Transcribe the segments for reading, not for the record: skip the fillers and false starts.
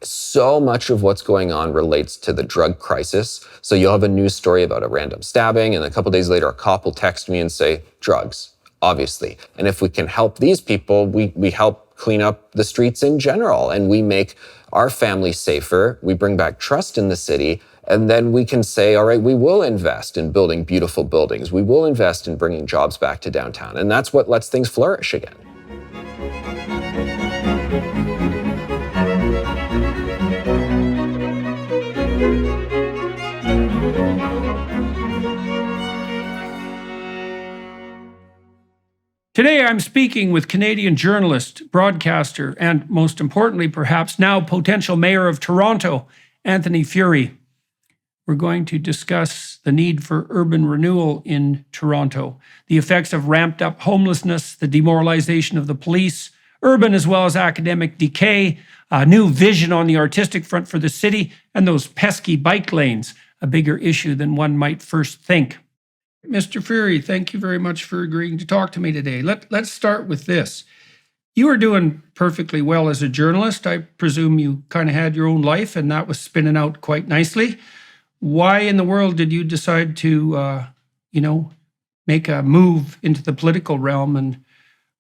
so much of what's going on relates to the drug crisis. So you'll have a news story about a random stabbing, and a couple days later, a cop will text me and say, drugs, obviously. And if we can help these people, we help clean up the streets in general, and we make our families safer. We bring back trust in the city. And then we can say, all right, we will invest in building beautiful buildings. We will invest in bringing jobs back to downtown. And that's what lets things flourish again. Today, I'm speaking with Canadian journalist, broadcaster, and most importantly, perhaps now potential mayor of Toronto, Anthony Furey. We're going to discuss the need for urban renewal in Toronto, the effects of ramped up homelessness, the demoralization of the police, urban as well as academic decay, a new vision on the artistic front for the city, and those pesky bike lanes, a bigger issue than one might first think. Mr. Furey, thank you very much for agreeing to talk to me today. Let's start with this. You were doing perfectly well as a journalist. I presume you kind of had your own life and that was spinning out quite nicely. Why in the world did you decide to, make a move into the political realm and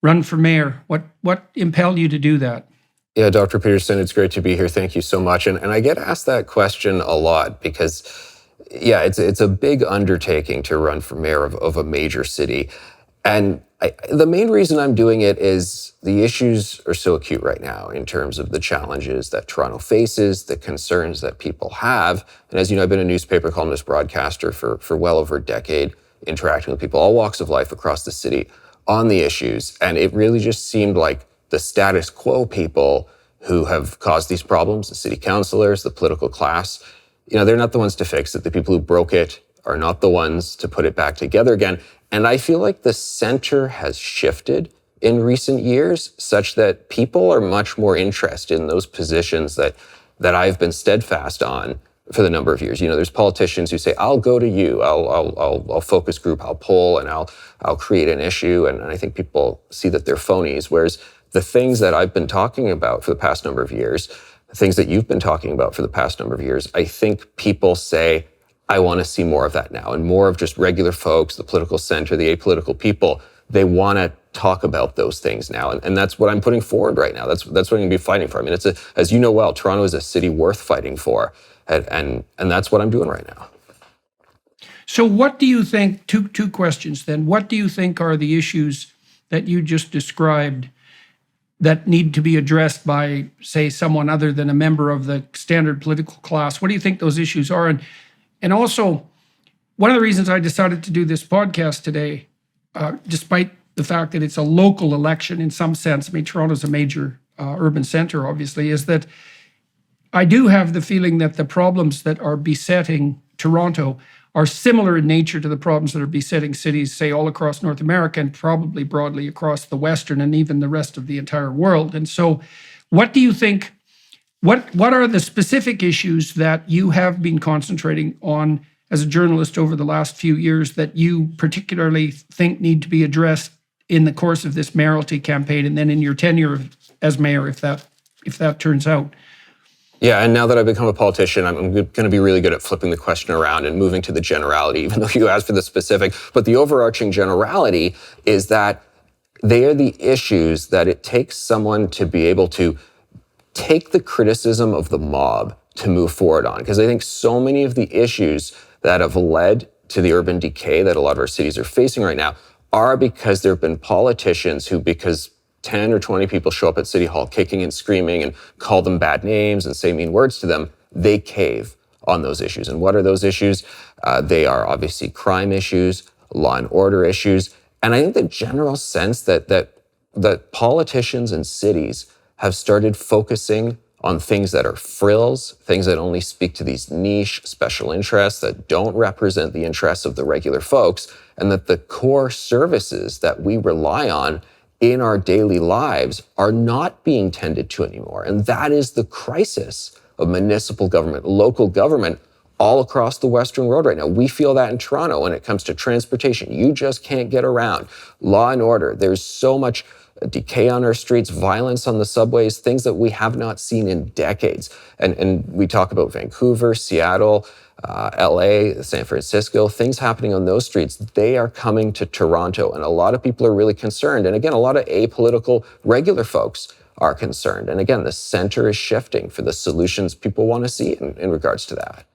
run for mayor? What impelled you to do that? Yeah, Dr. Peterson, it's great to be here. Thank you so much. And I get asked that question a lot because, yeah, it's a big undertaking to run for mayor of a major city. And the main reason I'm doing it is the issues are so acute right now in terms of the challenges that Toronto faces, the concerns that people have. And as you know, I've been a newspaper columnist broadcaster for well over a decade, interacting with people, all walks of life across the city on the issues. And it really just seemed like the status quo people who have caused these problems, the city councillors, the political class, they're not the ones to fix it. The people who broke it are not the ones to put it back together again. And I feel like the center has shifted in recent years such that people are much more interested in those positions that I've been steadfast on for the number of years. There's politicians who say, I'll go to you, I'll focus group, I'll poll, and I'll create an issue. And I think people see that they're phonies. Whereas the things that I've been talking about for the past number of years, the things that you've been talking about for the past number of years, I think people say, I want to see more of that now, and more of just regular folks, the political center, the apolitical people. They want to talk about those things now, and that's what I'm putting forward right now. That's what I'm going to be fighting for. I mean, as you know well, Toronto is a city worth fighting for, and that's what I'm doing right now. So, what do you think? Two questions then. What do you think are the issues that you just described that need to be addressed by, say, someone other than a member of the standard political class? What do you think those issues are? And also, one of the reasons I decided to do this podcast today, despite the fact that it's a local election in some sense, I mean, Toronto's a major urban center, obviously, is that I do have the feeling that the problems that are besetting Toronto are similar in nature to the problems that are besetting cities, say, all across North America and probably broadly across the Western and even the rest of the entire world. And so what do you think, what are the specific issues that you have been concentrating on as a journalist over the last few years that you particularly think need to be addressed in the course of this mayoralty campaign and then in your tenure as mayor, if that turns out? Yeah, and now that I've become a politician, I'm going to be really good at flipping the question around and moving to the generality, even though you asked for the specific. But the overarching generality is that they are the issues that it takes someone to be able to take the criticism of the mob to move forward on. Because I think so many of the issues that have led to the urban decay that a lot of our cities are facing right now are because there have been politicians who, because 10 or 20 people show up at City Hall kicking and screaming and call them bad names and say mean words to them, they cave on those issues. And what are those issues? They are obviously crime issues, law and order issues. And I think the general sense that politicians and cities have started focusing on things that are frills, things that only speak to these niche special interests that don't represent the interests of the regular folks, and that the core services that we rely on in our daily lives are not being tended to anymore. And that is the crisis of municipal government, local government, all across the Western world right now. We feel that in Toronto when it comes to transportation. You just can't get around. Law and order. There's so much decay on our streets, violence on the subways, things that we have not seen in decades. And we talk about Vancouver, Seattle, LA, San Francisco, things happening on those streets. They are coming to Toronto, and a lot of people are really concerned. And again, a lot of apolitical, regular folks are concerned. And again, the center is shifting for the solutions people want to see in regards to that.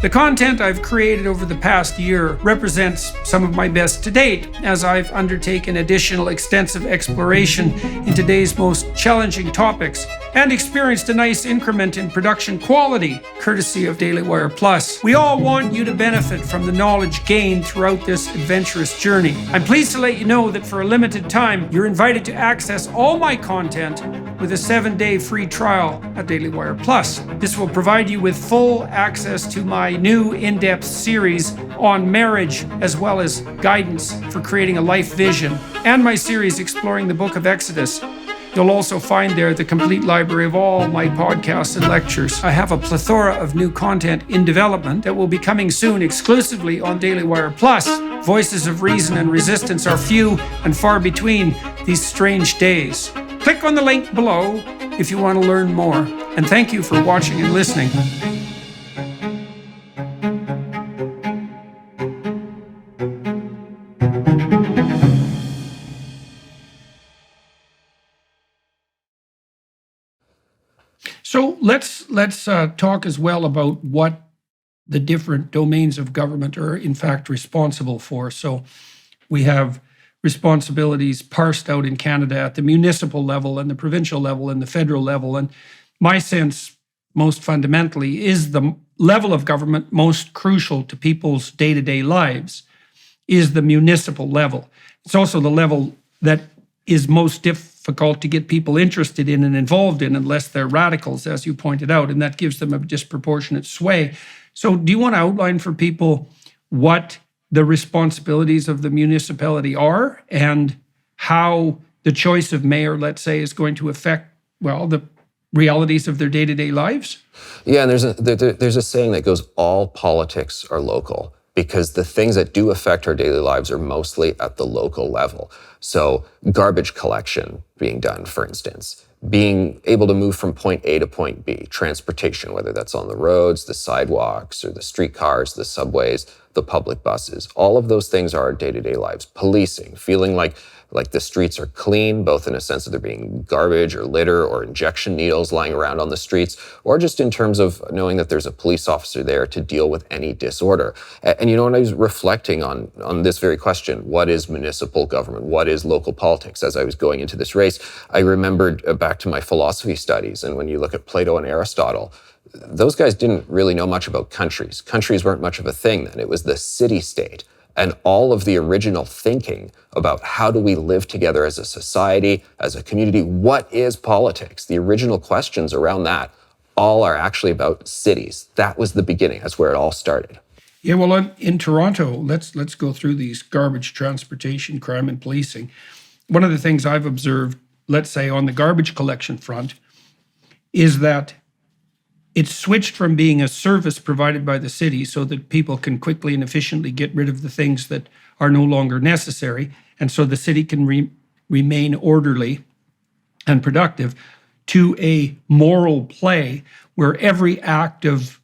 The content I've created over the past year represents some of my best to date, as I've undertaken additional extensive exploration in today's most challenging topics and experienced a nice increment in production quality, courtesy of Daily Wire Plus. We all want you to benefit from the knowledge gained throughout this adventurous journey. I'm pleased to let you know that for a limited time, you're invited to access all my content with a 7-day free trial at Daily Wire Plus. This will provide you with full access to my new in-depth series on marriage, as well as guidance for creating a life vision, and my series exploring the book of Exodus. You'll also find there the complete library of all my podcasts and lectures. I have a plethora of new content in development that will be coming soon exclusively on Daily Wire Plus. Voices of reason and resistance are few and far between these strange days. Click on the link below if you want to learn more. And thank you for watching and listening. So let's talk as well about what the different domains of government are in fact responsible for. So we have responsibilities parsed out in Canada at the municipal level and the provincial level and the federal level. And my sense, most fundamentally, is the level of government most crucial to people's day-to-day lives is the municipal level. It's also the level that is most difficult to get people interested in and involved in unless they're radicals, as you pointed out, and that gives them a disproportionate sway. So do you want to outline for people what the responsibilities of the municipality are and how the choice of mayor, let's say, is going to affect, well, the realities of their day-to-day lives? Yeah, and there's a saying that goes, all politics are local, because the things that do affect our daily lives are mostly at the local level. So garbage collection being done, for instance, being able to move from point A to point B, transportation, whether that's on the roads, the sidewalks, or the streetcars, the subways, the public buses, all of those things are our day-to-day lives. Policing, feeling like the streets are clean, both in a sense of there being garbage or litter or injection needles lying around on the streets, or just in terms of knowing that there's a police officer there to deal with any disorder. And you know, when I was reflecting on this very question, what is municipal government? What is local politics? As I was going into this race, I remembered back to my philosophy studies. And when you look at Plato and Aristotle, those guys didn't really know much about countries. Countries weren't much of a thing then. It was the city-state. And all of the original thinking about how do we live together as a society, as a community, what is politics? The original questions around that all are actually about cities. That was the beginning. That's where it all started. Yeah, well, in Toronto, let's go through these: garbage, transportation, crime, and policing. One of the things I've observed, let's say on the garbage collection front, is that it's switched from being a service provided by the city so that people can quickly and efficiently get rid of the things that are no longer necessary, and so the city can remain orderly and productive, to a moral play where every act of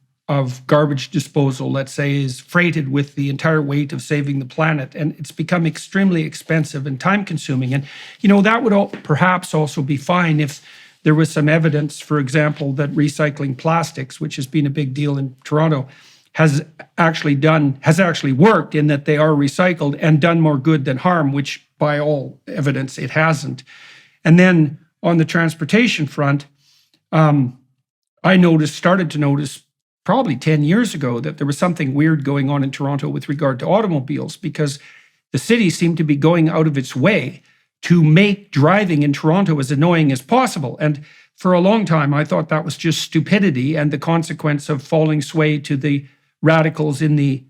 garbage disposal, let's say, is freighted with the entire weight of saving the planet. And it's become extremely expensive and time-consuming. And, you know, that would perhaps also be fine if there was some evidence, for example, that recycling plastics, which has been a big deal in Toronto, has actually worked in that they are recycled and done more good than harm, which by all evidence it hasn't. And then on the transportation front, I started to notice probably 10 years ago that there was something weird going on in Toronto with regard to automobiles, because the city seemed to be going out of its way to make driving in Toronto as annoying as possible. And for a long time, I thought that was just stupidity and the consequence of falling sway to the radicals in the,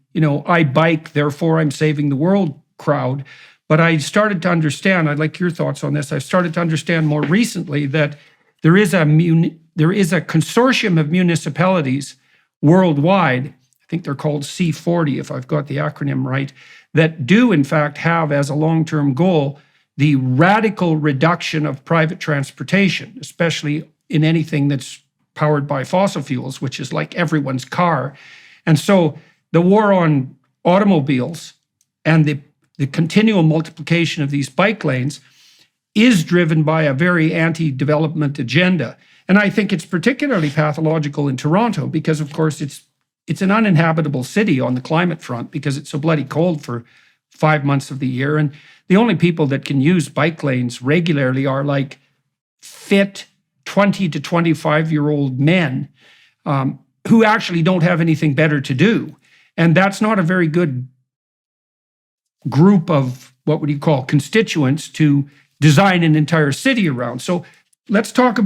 I bike, therefore I'm saving the world crowd. But I started to understand, I'd like your thoughts on this, I've started to understand more recently that there is a consortium of municipalities worldwide, I think they're called C40, if I've got the acronym right, that do in fact have as a long-term goal the radical reduction of private transportation, especially in anything that's powered by fossil fuels, which is like everyone's car. And so the war on automobiles and the continual multiplication of these bike lanes is driven by a very anti-development agenda. And I think it's particularly pathological in Toronto because, of course, it's an uninhabitable city on the climate front because it's so bloody cold for 5 months of the year. And the only people that can use bike lanes regularly are like fit 20 to 25-year-old men who actually don't have anything better to do. And that's not a very good group of, what would you call, constituents to design an entire city around. So let's talk a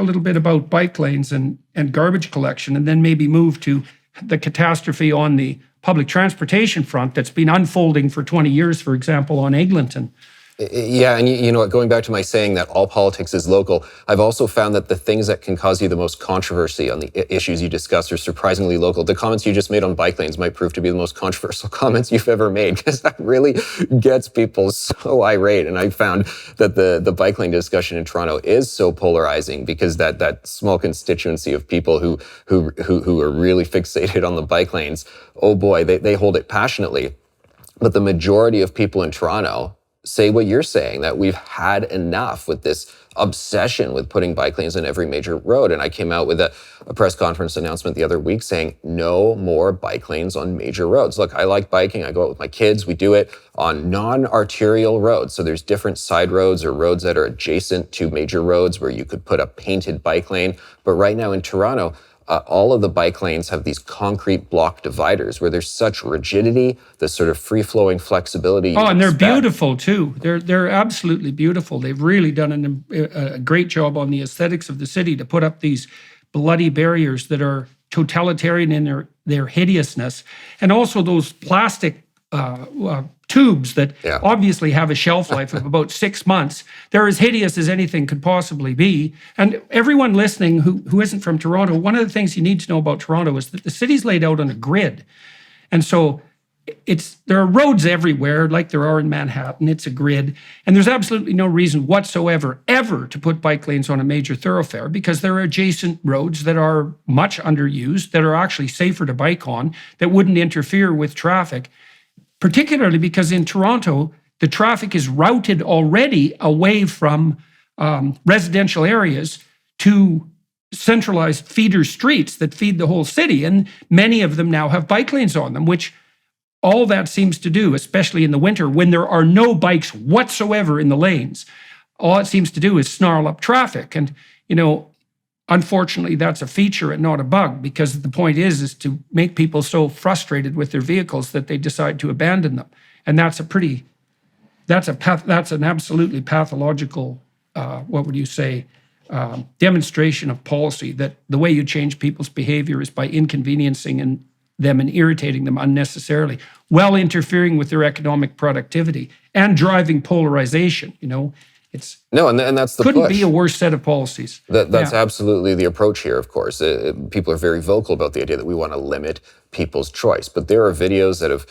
little bit about bike lanes and garbage collection, and then maybe move to the catastrophe on the public transportation front that's been unfolding for 20 years, for example, on Eglinton. Yeah, and you know what, going back to my saying that all politics is local, I've also found that the things that can cause you the most controversy on the issues you discuss are surprisingly local. The comments you just made on bike lanes might prove to be the most controversial comments you've ever made, because that really gets people so irate. And I found that the bike lane discussion in Toronto is so polarizing because that small constituency of people who are really fixated on the bike lanes, oh boy, they hold it passionately. But the majority of people in Toronto say what you're saying, that we've had enough with this obsession with putting bike lanes on every major road. And I came out with a press conference announcement the other week saying no more bike lanes on major roads. Look, I like biking. I go out with my kids. We do it on non-arterial roads. So there's different side roads or roads that are adjacent to major roads where you could put a painted bike lane. But right now in Toronto, all of the bike lanes have these concrete block dividers where there's such rigidity, the sort of free-flowing flexibility. Oh, and they're beautiful too. They're absolutely beautiful. They've really done a great job on the aesthetics of the city to put up these bloody barriers that are totalitarian in their hideousness, and also those plastic tubes that obviously have a shelf life of about 6 months. They're as hideous as anything could possibly be. And everyone listening who isn't from Toronto, one of the things you need to know about Toronto is that the city's laid out on a grid. And so there are roads everywhere, like there are in Manhattan. It's a grid. And there's absolutely no reason whatsoever ever to put bike lanes on a major thoroughfare, because there are adjacent roads that are much underused, that are actually safer to bike on, that wouldn't interfere with traffic. Particularly because in Toronto, the traffic is routed already away from residential areas to centralized feeder streets that feed the whole city. And many of them now have bike lanes on them, which all that seems to do, especially in the winter when there are no bikes whatsoever in the lanes, all it seems to do is snarl up traffic. And, you know, unfortunately, that's a feature and not a bug, because the point is to make people so frustrated with their vehicles that they decide to abandon them. And that's an absolutely pathological, demonstration of policy, that the way you change people's behavior is by inconveniencing them and irritating them unnecessarily, while interfering with their economic productivity and driving polarization. You know, and that's the couldn't push. Be a worse set of policies. That's absolutely the approach here, of course. People are very vocal about the idea that we want to limit people's choice. But there are videos that have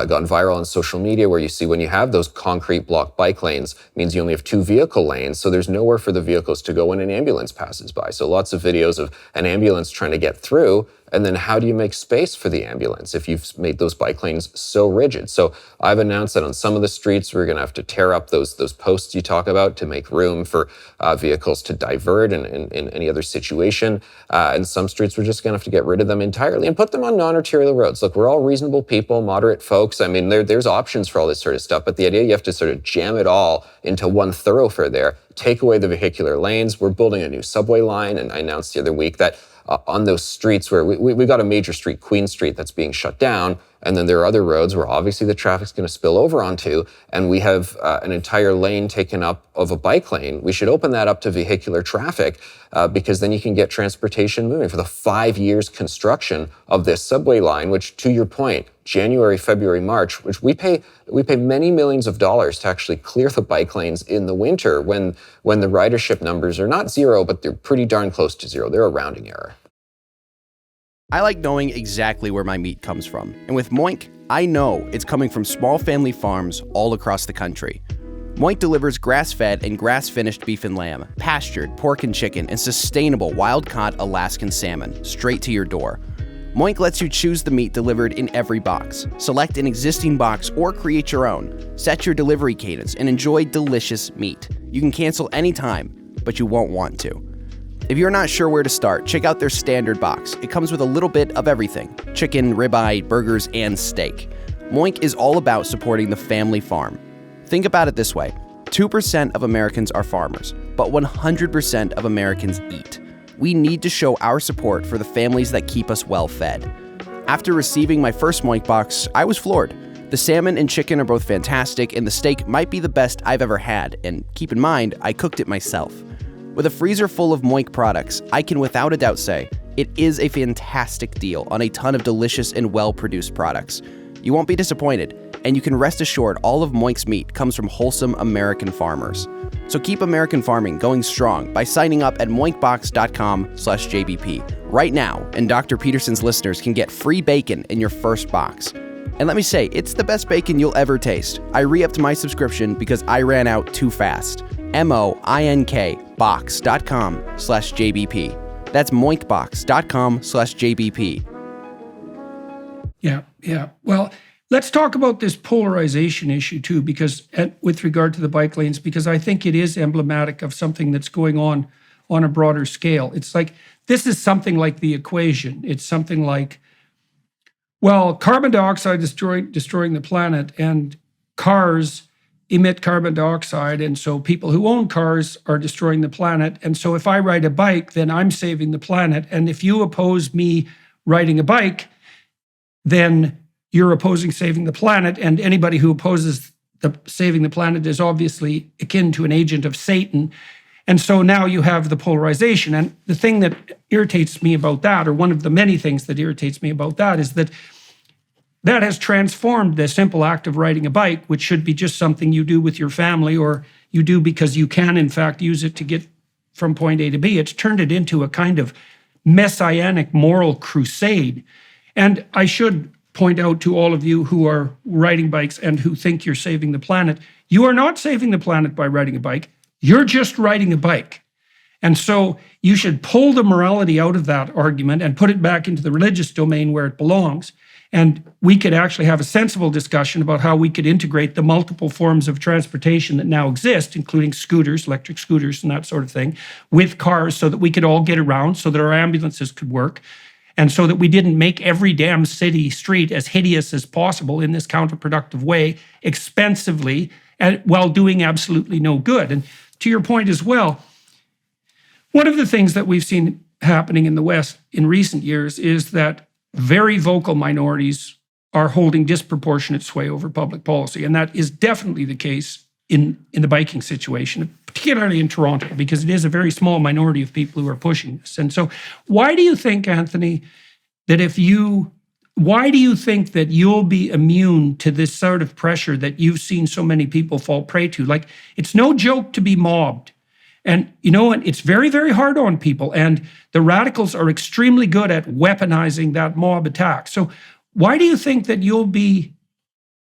gone viral on social media where you see when you have those concrete block bike lanes, it means you only have 2 vehicle lanes, so there's nowhere for the vehicles to go when an ambulance passes by. So lots of videos of an ambulance trying to get through, and then how do you make space for the ambulance if you've made those bike lanes so rigid? So I've announced that on some of the streets, we're going to have to tear up those posts you talk about to make room for vehicles to divert in any other situation. And some streets, we're just going to have to get rid of them entirely and put them on non-arterial roads. Look, we're all reasonable people, moderate folks. I mean, there's options for all this sort of stuff, but the idea you have to sort of jam it all into one thoroughfare there, take away the vehicular lanes. We're building a new subway line, and I announced the other week that on those streets where we got a major street, Queen Street, that's being shut down, and then there are other roads where obviously the traffic's going to spill over onto, and we have an entire lane taken up of a bike lane. We should open that up to vehicular traffic because then you can get transportation moving. For the 5 years construction of this subway line, which, to your point, January, February, March, which we pay many millions of dollars to actually clear the bike lanes in the winter when the ridership numbers are not zero, but they're pretty darn close to zero. They're a rounding error. I like knowing exactly where my meat comes from. And with Moink, I know it's coming from small family farms all across the country. Moink delivers grass-fed and grass-finished beef and lamb, pastured pork and chicken, and sustainable wild-caught Alaskan salmon straight to your door. Moink lets you choose the meat delivered in every box. Select an existing box or create your own. Set your delivery cadence and enjoy delicious meat. You can cancel anytime, but you won't want to. If you're not sure where to start, check out their standard box. It comes with a little bit of everything: chicken, ribeye, burgers, and steak. Moink is all about supporting the family farm. Think about it this way: 2% of Americans are farmers, but 100% of Americans eat. We need to show our support for the families that keep us well fed. After receiving my first Moink box, I was floored. The salmon and chicken are both fantastic, and the steak might be the best I've ever had, and keep in mind, I cooked it myself. With a freezer full of Moink products, I can without a doubt say it is a fantastic deal on a ton of delicious and well-produced products. You won't be disappointed, and you can rest assured all of Moink's meat comes from wholesome American farmers. So keep American farming going strong by signing up at moinkbox.com/JBP right now, and Dr. Peterson's listeners can get free bacon in your first box. And let me say, it's the best bacon you'll ever taste. I re-upped my subscription because I ran out too fast. MOINK box.com/JBP. That's moinkbox.com/JBP. Yeah. Well, let's talk about this polarization issue too, because with regard to the bike lanes, because I think it is emblematic of something that's going on a broader scale. It's like, this is something like the equation. It's something like, well, carbon dioxide is destroying the planet, and cars emit carbon dioxide, and so people who own cars are destroying the planet. And so if I ride a bike, then I'm saving the planet. And if you oppose me riding a bike, then you're opposing saving the planet. And anybody who opposes saving the planet is obviously akin to an agent of Satan. And so now you have the polarization. And the thing that irritates me about that, or one of the many things that irritates me about that, is that has transformed the simple act of riding a bike, which should be just something you do with your family, or you do because you can, in fact, use it to get from point A to B. It's turned it into a kind of messianic moral crusade. And I should point out to all of you who are riding bikes and who think you're saving the planet, you are not saving the planet by riding a bike. You're just riding a bike. And so you should pull the morality out of that argument and put it back into the religious domain where it belongs. And we could actually have a sensible discussion about how we could integrate the multiple forms of transportation that now exist, including scooters, electric scooters and that sort of thing, with cars, so that we could all get around, so that our ambulances could work, and so that we didn't make every damn city street as hideous as possible in this counterproductive way, expensively, and while doing absolutely no good. And to your point as well, one of the things that we've seen happening in the West in recent years is that very vocal minorities are holding disproportionate sway over public policy. And that is definitely the case in the biking situation, particularly in Toronto, because it is a very small minority of people who are pushing this. And so why do you think, Anthony, that why do you think that you'll be immune to this sort of pressure that you've seen so many people fall prey to? Like, it's no joke to be mobbed. And you know what? It's very, very hard on people. And the radicals are extremely good at weaponizing that mob attack. So why do you think that you'll be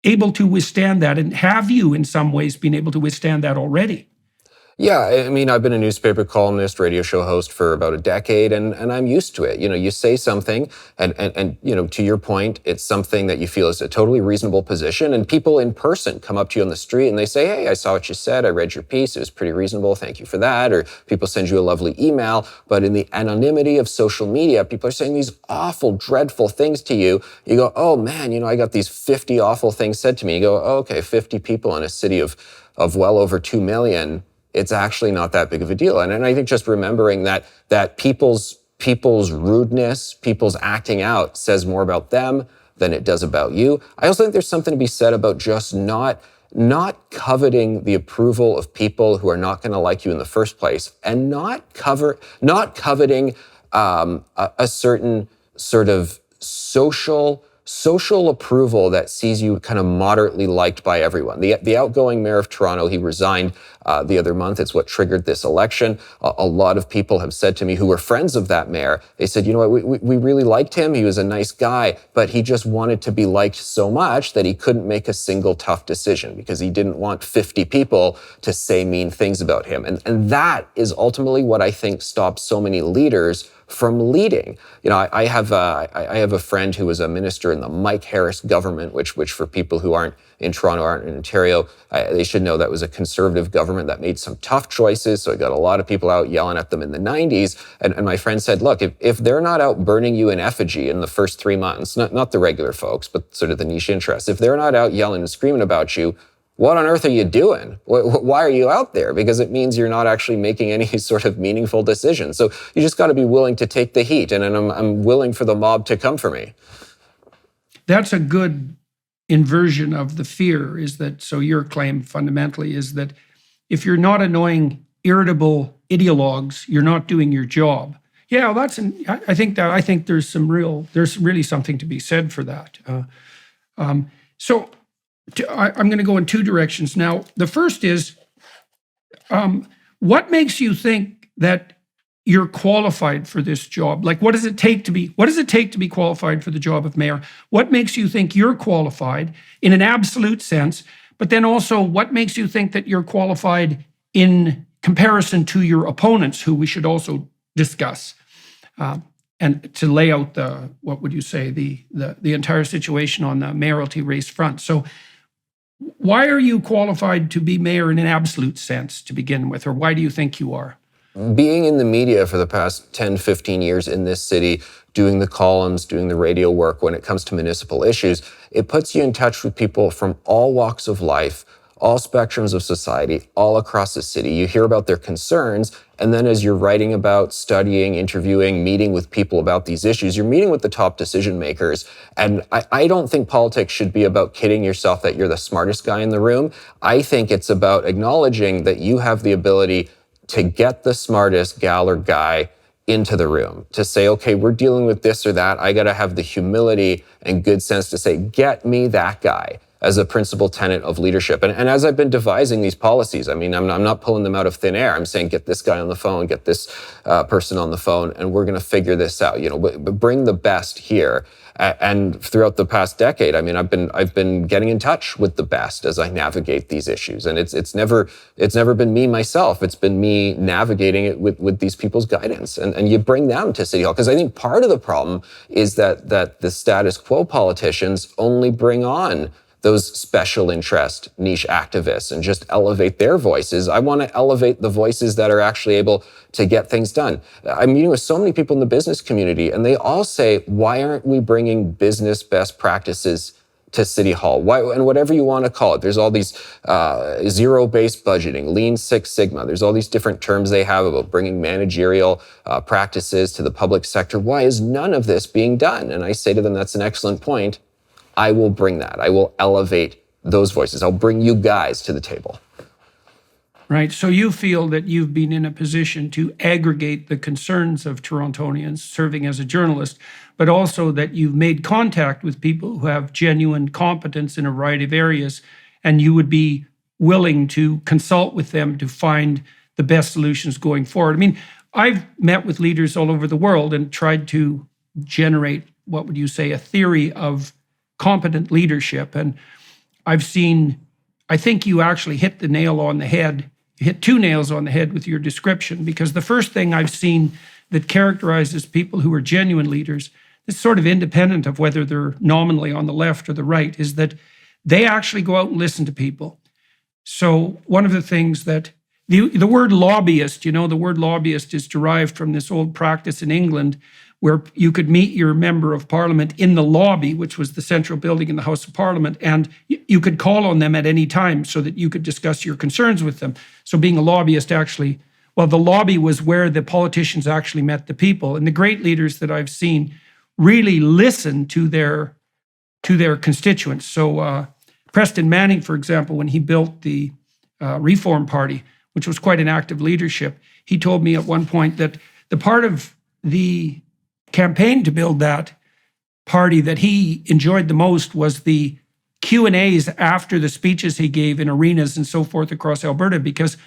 able to withstand that? And have you, in some ways, been able to withstand that already? Yeah, I mean, I've been a newspaper columnist, radio show host for about a decade, and I'm used to it. You know, you say something, and you know, to your point, it's something that you feel is a totally reasonable position, and people in person come up to you on the street and they say, hey, I saw what you said, I read your piece, it was pretty reasonable, thank you for that, or people send you a lovely email, but in the anonymity of social media, people are saying these awful, dreadful things to you. You go, oh man, you know, I got these 50 awful things said to me. You go, oh, okay, 50 people in a city of well over 2 million, it's actually not that big of a deal. And I think just remembering that people's rudeness, people's acting out says more about them than it does about you. I also think there's something to be said about just not coveting the approval of people who are not going to like you in the first place, and not coveting a certain sort of social social approval that sees you kind of moderately liked by everyone. The outgoing mayor of Toronto, he resigned the other month. It's what triggered this election. A lot of people have said to me who were friends of that mayor, they said, you know what, we really liked him. He was a nice guy, but he just wanted to be liked so much that he couldn't make a single tough decision because he didn't want 50 people to say mean things about him. And that is ultimately what I think stops so many leaders from leading. You know, I have a friend who was a minister in the Mike Harris government, which for people who aren't in Toronto, aren't in Ontario, they should know that was a conservative government that made some tough choices. So it got a lot of people out yelling at them in the 90s. And my friend said, look, if they're not out burning you in effigy in the first 3 months, not the regular folks, but sort of the niche interests, if they're not out yelling and screaming about you, what on earth are you doing? Why are you out there? Because it means you're not actually making any sort of meaningful decisions. So you just got to be willing to take the heat, and I'm willing for the mob to come for me. That's a good inversion of the fear, is that, so your claim fundamentally is that if you're not annoying irritable ideologues, you're not doing your job. Yeah, I think there's really something to be said for that. So I'm going to go in two directions now. The first is, what makes you think that you're qualified for this job? Like, what does it take to be qualified for the job of mayor? What makes you think you're qualified in an absolute sense? But then also, what makes you think that you're qualified in comparison to your opponents, who we should also discuss? And to lay out the entire situation on the mayoralty race front. So why are you qualified to be mayor in an absolute sense to begin with, or why do you think you are? Being in the media for the past 10, 15 years in this city, doing the columns, doing the radio work when it comes to municipal issues, it puts you in touch with people from all walks of life, all spectrums of society, all across the city. You hear about their concerns, and then as you're writing about, studying, interviewing, meeting with people about these issues, you're meeting with the top decision makers. And I don't think politics should be about kidding yourself that you're the smartest guy in the room. I think it's about acknowledging that you have the ability to get the smartest gal or guy into the room, to say, okay, we're dealing with this or that. I got to have the humility and good sense to say, get me that guy, as a principal tenet of leadership. And as I've been devising these policies, I mean, I'm not pulling them out of thin air. I'm saying, get this guy on the phone, get this person on the phone, and we're going to figure this out. You know, but bring the best here. And throughout the past decade, I mean, I've been getting in touch with the best as I navigate these issues. And it's never been me myself. It's been me navigating it with these people's guidance. And you bring them to City Hall, because I think part of the problem is that the status quo politicians only bring on those special interest niche activists and just elevate their voices. I want to elevate the voices that are actually able to get things done. I'm meeting with so many people in the business community, and they all say, why aren't we bringing business best practices to City Hall? Why, and whatever you want to call it. There's all these zero-based budgeting, Lean Six Sigma. There's all these different terms they have about bringing managerial practices to the public sector. Why is none of this being done? And I say to them, that's an excellent point. I will bring that. I will elevate those voices. I'll bring you guys to the table. Right. So you feel that you've been in a position to aggregate the concerns of Torontonians serving as a journalist, but also that you've made contact with people who have genuine competence in a variety of areas, and you would be willing to consult with them to find the best solutions going forward. I mean, I've met with leaders all over the world and tried to generate, what would you say, a theory of competent leadership. And I think you actually hit the nail on the head. You hit two nails on the head with your description, because the first thing I've seen that characterizes people who are genuine leaders, it's sort of independent of whether they're nominally on the left or the right, is that they actually go out and listen to people. So one of the things that the word lobbyist, the word lobbyist is derived from this old practice in England where you could meet your member of parliament in the lobby, which was the central building in the House of Parliament, and you could call on them at any time so that you could discuss your concerns with them. So being a lobbyist the lobby was where the politicians actually met the people. And the great leaders that I've seen really listen to their constituents. So Preston Manning, for example, when he built the Reform Party, which was quite an active leadership, he told me at one point that the part of the campaign to build that party that he enjoyed the most was the Q&As after the speeches he gave in arenas and so forth across Alberta, because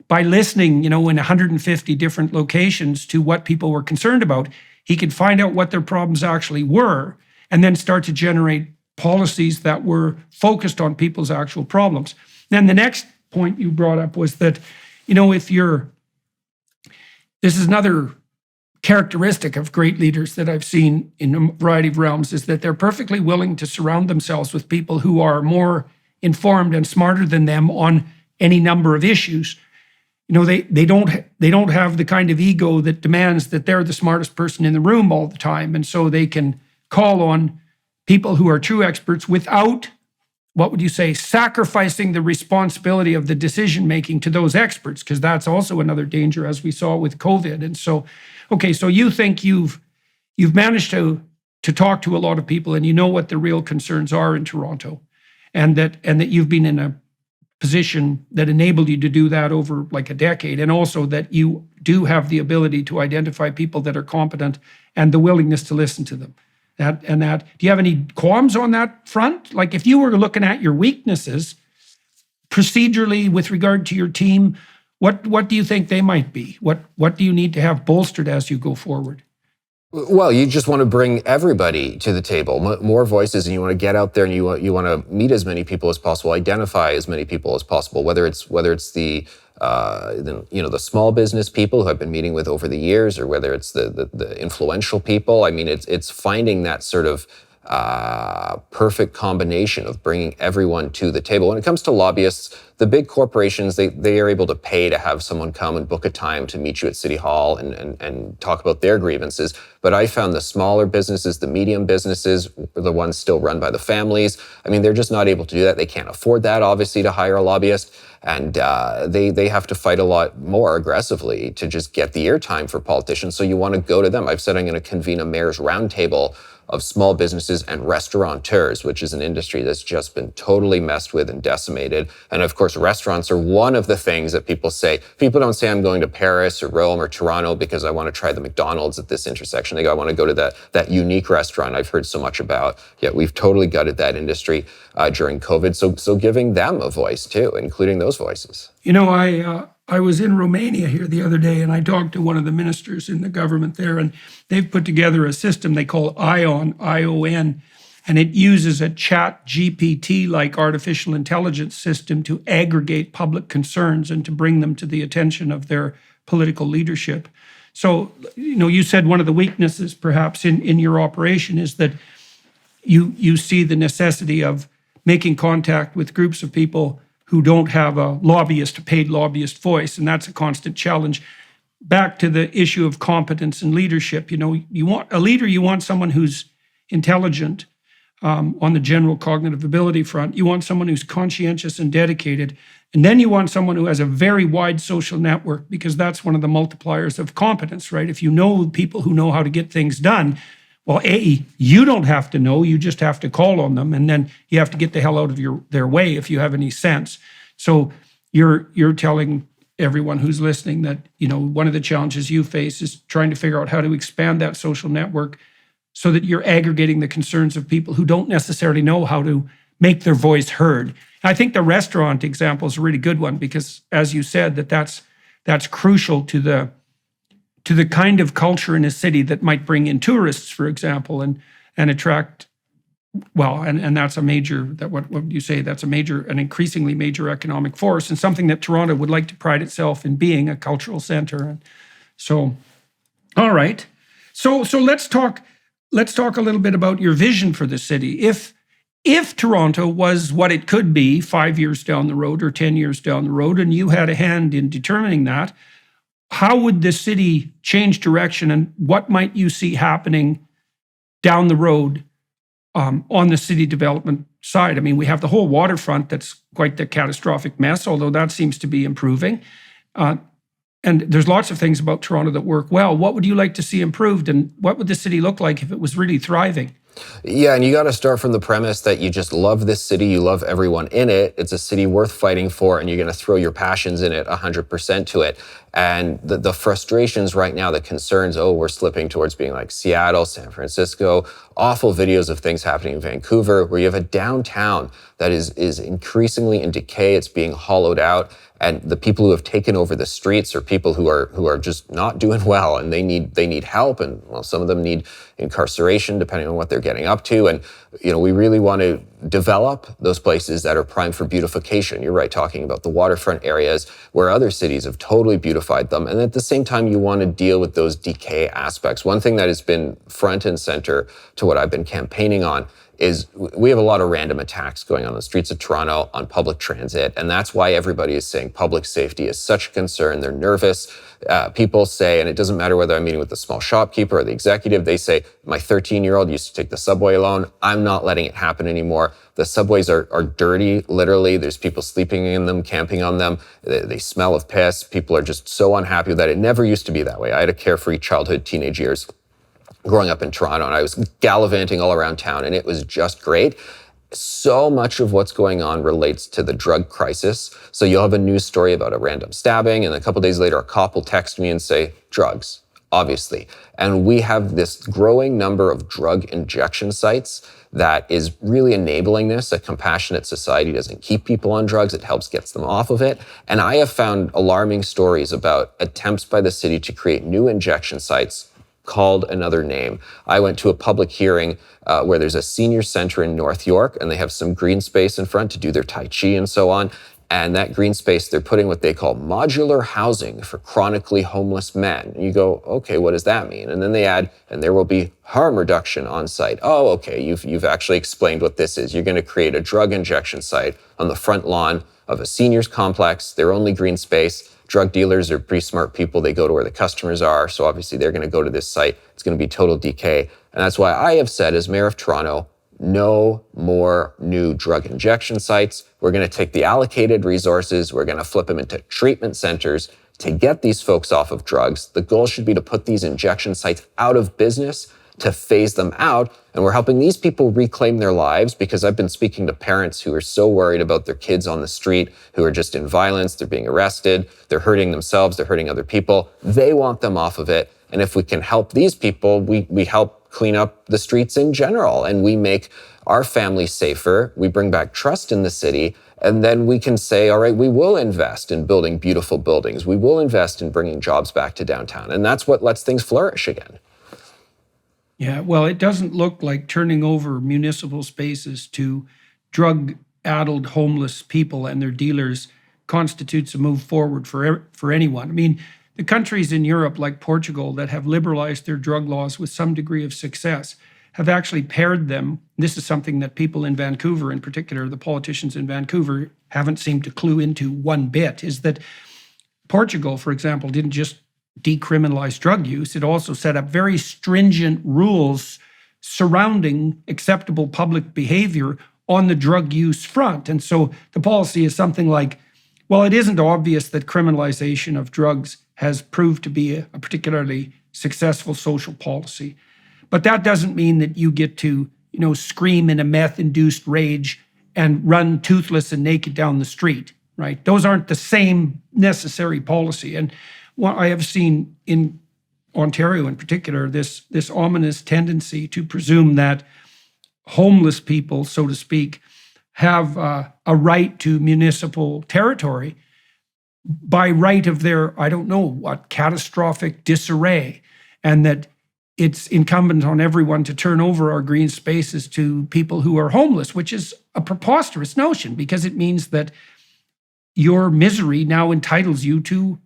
by listening, in 150 different locations to what people were concerned about, he could find out what their problems actually were and then start to generate policies that were focused on people's actual problems. Then the next point you brought up was that, this is another characteristic of great leaders that I've seen in a variety of realms, is that they're perfectly willing to surround themselves with people who are more informed and smarter than them on any number of issues. They don't have the kind of ego that demands that they're the smartest person in the room all the time, and so they can call on people who are true experts without, what would you say, sacrificing the responsibility of the decision making to those experts, because that's also another danger, as we saw with COVID. And so, okay, so you think you've managed to talk to a lot of people, and you know what the real concerns are in Toronto, and that you've been in a position that enabled you to do that over like a decade, and also that you do have the ability to identify people that are competent and the willingness to listen to them. Do you have any qualms on that front? Like, if you were looking at your weaknesses procedurally with regard to your team, what do you think they might be? What do you need to have bolstered as you go forward? Well, you just want to bring everybody to the table, more voices, and you want to get out there and you want to meet as many people as possible, identify as many people as possible, whether it's the small business people who I've been meeting with over the years, or whether it's the influential people. I mean, it's finding that sort of perfect combination of bringing everyone to the table. When it comes to lobbyists, the big corporations, they are able to pay to have someone come and book a time to meet you at City Hall and talk about their grievances. But I found the smaller businesses, the medium businesses, the ones still run by the families, I mean, they're just not able to do that. They can't afford that, obviously, to hire a lobbyist. And they have to fight a lot more aggressively to just get the airtime for politicians. So you want to go to them. I've said I'm going to convene a mayor's roundtable of small businesses and restaurateurs, which is an industry that's just been totally messed with and decimated. And of course, restaurants are one of the things that people say. People don't say, I'm going to Paris or Rome or Toronto because I want to try the McDonald's at this intersection. They go, I want to go to that unique restaurant I've heard so much about. Yet we've totally gutted that industry during COVID. So giving them a voice too, including those voices. I was in Romania here the other day, and I talked to one of the ministers in the government there, and they've put together a system they call ION, I-O-N, and it uses a ChatGPT-like artificial intelligence system to aggregate public concerns and to bring them to the attention of their political leadership. So, you said one of the weaknesses perhaps in your operation is that you see the necessity of making contact with groups of people who don't have a paid lobbyist voice, and that's a constant challenge. Back to the issue of competence and leadership, you want a leader, you want someone who's intelligent on the general cognitive ability front. You want someone who's conscientious and dedicated, and then you want someone who has a very wide social network, because that's one of the multipliers of competence, right? If you know people who know how to get things done, well, you don't have to know, you just have to call on them, and then you have to get the hell out of their way if you have any sense. So you're telling everyone who's listening that, one of the challenges you face is trying to figure out how to expand that social network so that you're aggregating the concerns of people who don't necessarily know how to make their voice heard. I think the restaurant example is a really good one, because, as you said, that's crucial to the kind of culture in a city that might bring in tourists, for example, and attract, and that's a major, what would you say, that's an increasingly major economic force, and something that Toronto would like to pride itself in being, a cultural center. And so, all right. So let's talk a little bit about your vision for the city. If Toronto was what it could be 5 years down the road or 10 years down the road, and you had a hand in determining that, how would the city change direction, and what might you see happening down the road on the city development side? I mean, we have the whole waterfront that's quite the catastrophic mess, although that seems to be improving. And there's lots of things about Toronto that work well. What would you like to see improved, and what would the city look like if it was really thriving? Yeah, and you got to start from the premise that you just love this city, you love everyone in it. It's a city worth fighting for, and you're going to throw your passions in it 100% to it. And the frustrations right now, the concerns, oh, we're slipping towards being like Seattle, San Francisco, awful videos of things happening in Vancouver, where you have a downtown that is increasingly in decay. It's being hollowed out. And the people who have taken over the streets are people who are just not doing well, and they need help. And well, some of them need incarceration, depending on what they're getting up to. And we really want to develop those places that are primed for beautification. You're right, talking about the waterfront areas where other cities have totally beautified them. And at the same time, you want to deal with those decay aspects. One thing that has been front and center to what I've been campaigning on is we have a lot of random attacks going on the streets of Toronto, on public transit, and that's why everybody is saying public safety is such a concern. They're nervous. People say, and it doesn't matter whether I'm meeting with the small shopkeeper or the executive, they say, my 13-year-old used to take the subway alone. I'm not letting it happen anymore. The subways are dirty, literally. There's people sleeping in them, camping on them. They smell of piss. People are just so unhappy with that. It never used to be that way. I had a carefree childhood, teenage years growing up in Toronto, and I was gallivanting all around town, and it was just great. So much of what's going on relates to the drug crisis. So you'll have a news story about a random stabbing, and a couple days later, a cop will text me and say, drugs, obviously. And we have this growing number of drug injection sites that is really enabling this. A compassionate society doesn't keep people on drugs, it helps get them off of it. And I have found alarming stories about attempts by the city to create new injection sites called another name. I went to a public hearing where there's a senior center in North York, and they have some green space in front to do their Tai Chi and so on. And that green space, they're putting what they call modular housing for chronically homeless men. And you go, okay, what does that mean? And then they add, and there will be harm reduction on site. Oh, okay, you've actually explained what this is. You're going to create a drug injection site on the front lawn of a seniors complex, their only green space. Drug dealers are pretty smart people. They go to where the customers are. So obviously they're going to go to this site. It's going to be total decay. And that's why I have said, as mayor of Toronto, no more new drug injection sites. We're going to take the allocated resources. We're going to flip them into treatment centers to get these folks off of drugs. The goal should be to put these injection sites out of business, to phase them out. And we're helping these people reclaim their lives, because I've been speaking to parents who are so worried about their kids on the street, who are just in violence, they're being arrested, they're hurting themselves, they're hurting other people. They want them off of it. And if we can help these people, we help clean up the streets in general, and we make our families safer. We bring back trust in the city. And then we can say, all right, we will invest in building beautiful buildings. We will invest in bringing jobs back to downtown. And that's what lets things flourish again. Yeah, well, it doesn't look like turning over municipal spaces to drug-addled homeless people and their dealers constitutes a move forward for anyone. I mean, the countries in Europe, like Portugal, that have liberalized their drug laws with some degree of success, have actually paired them. This is something that people in Vancouver, in particular, the politicians in Vancouver, haven't seemed to clue into one bit, is that Portugal, for example, didn't just decriminalize drug use. It also set up very stringent rules surrounding acceptable public behavior on the drug use front. And so the policy is something like, well, it isn't obvious that criminalization of drugs has proved to be a particularly successful social policy. But that doesn't mean that you get to, scream in a meth-induced rage and run toothless and naked down the street, right? Those aren't the same necessary policy. And what I have seen in Ontario in particular, this ominous tendency to presume that homeless people, so to speak, have a right to municipal territory by right of their, I don't know what, catastrophic disarray, and that it's incumbent on everyone to turn over our green spaces to people who are homeless, which is a preposterous notion, because it means that your misery now entitles you to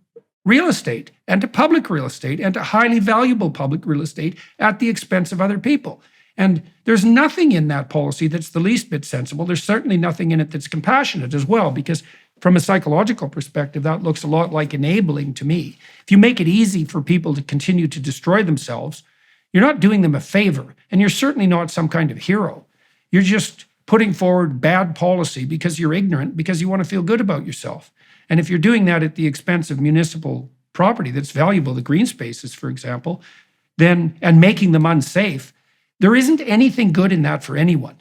real estate, and to public real estate, and to highly valuable public real estate at the expense of other people. And there's nothing in that policy that's the least bit sensible. There's certainly nothing in it that's compassionate as well, because from a psychological perspective, that looks a lot like enabling to me. If you make it easy for people to continue to destroy themselves, you're not doing them a favor, and you're certainly not some kind of hero. You're just putting forward bad policy because you're ignorant, because you want to feel good about yourself. And if you're doing that at the expense of municipal property that's valuable, the green spaces, for example, then, and making them unsafe, there isn't anything good in that for anyone.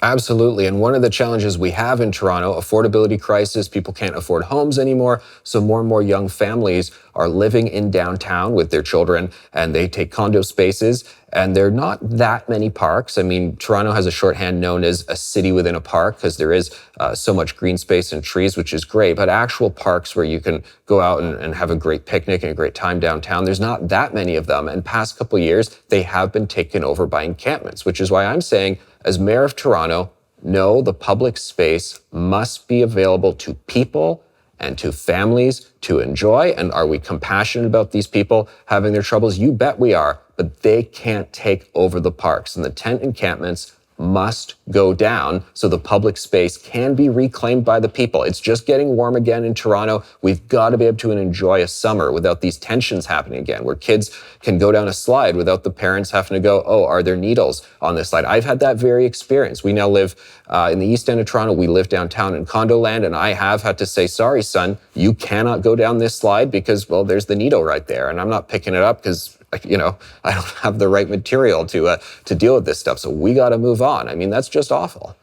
Absolutely. And one of the challenges we have in Toronto, affordability crisis, people can't afford homes anymore. So more and more young families are living in downtown with their children, and they take condo spaces, and there are not that many parks. I mean, Toronto has a shorthand known as a city within a park because there is so much green space and trees, which is great. But actual parks where you can go out and have a great picnic and a great time downtown, there's not that many of them. And past couple of years, they have been taken over by encampments, which is why I'm saying, as mayor of Toronto, no, the public space must be available to people and to families to enjoy. And are we compassionate about these people having their troubles? You bet we are, but they can't take over the parks. And the tent encampments must go down so the public space can be reclaimed by the people. It's just getting warm again in Toronto. We've got to be able to enjoy a summer without these tensions happening again, where kids can go down a slide without the parents having to go, oh, are there needles on this slide? I've had that very experience. We now live in the east end of Toronto. We live downtown in condo land, and I have had to say, sorry, son, you cannot go down this slide because, well, there's the needle right there. And I'm not picking it up because I don't have the right material to deal with this stuff. So we got to move on. I mean, that's just awful.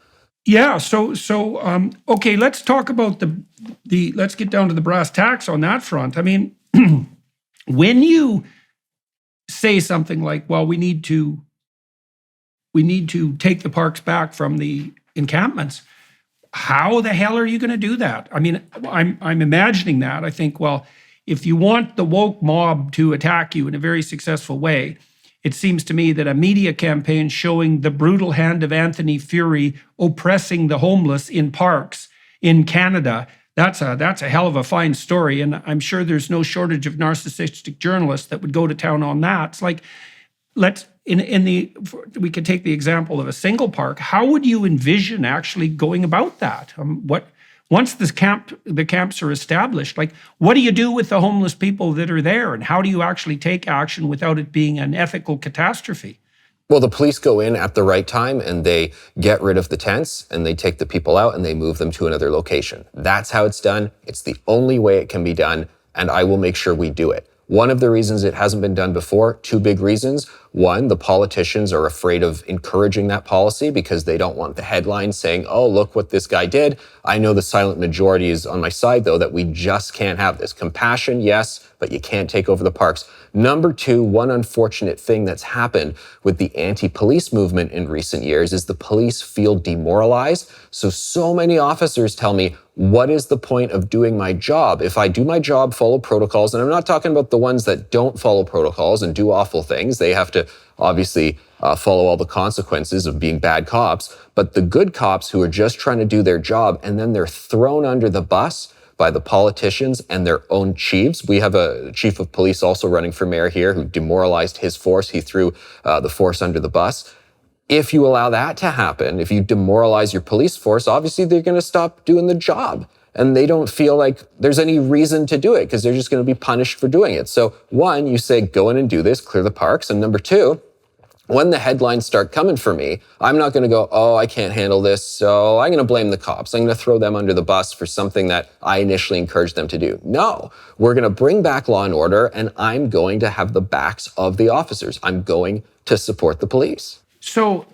Yeah. So okay, let's talk about let's get down to the brass tacks on that front. I mean, when you say something like, well, we need to take the parks back from the encampments, how the hell are you going to do that? I mean, I'm imagining that. I think, well, if you want the woke mob to attack you in a very successful way, it seems to me that a media campaign showing the brutal hand of Anthony Furey oppressing the homeless in parks in Canada, that's a hell of a fine story. And I'm sure there's no shortage of narcissistic journalists that would go to town on that. It's like, we could take the example of a single park. How would you envision actually going about that? Once the camps are established, like, what do you do with the homeless people that are there, and how do you actually take action without it being an ethical catastrophe? Well, the police go in at the right time and they get rid of the tents and they take the people out and they move them to another location. That's how it's done. It's the only way it can be done, and I will make sure we do it. One of the reasons it hasn't been done before, two big reasons. One, the politicians are afraid of encouraging that policy because they don't want the headlines saying, oh, look what this guy did. I know the silent majority is on my side, though, that we just can't have this. Compassion, yes, but you can't take over the parks. Number two, one unfortunate thing that's happened with the anti-police movement in recent years is the police feel demoralized. So many officers tell me, what is the point of doing my job? If I do my job, follow protocols, and I'm not talking about the ones that don't follow protocols and do awful things. They have to obviously follow all the consequences of being bad cops. But the good cops who are just trying to do their job and then they're thrown under the bus by the politicians and their own chiefs. We have a chief of police also running for mayor here who demoralized his force. He threw the force under the bus. If you allow that to happen, if you demoralize your police force, obviously they're going to stop doing the job. And they don't feel like there's any reason to do it because they're just going to be punished for doing it. So one, you say, go in and do this, clear the parks. And number two, when the headlines start coming for me, I'm not going to go, oh, I can't handle this, so I'm going to blame the cops. I'm going to throw them under the bus for something that I initially encouraged them to do. No, we're going to bring back law and order, and I'm going to have the backs of the officers. I'm going to support the police. So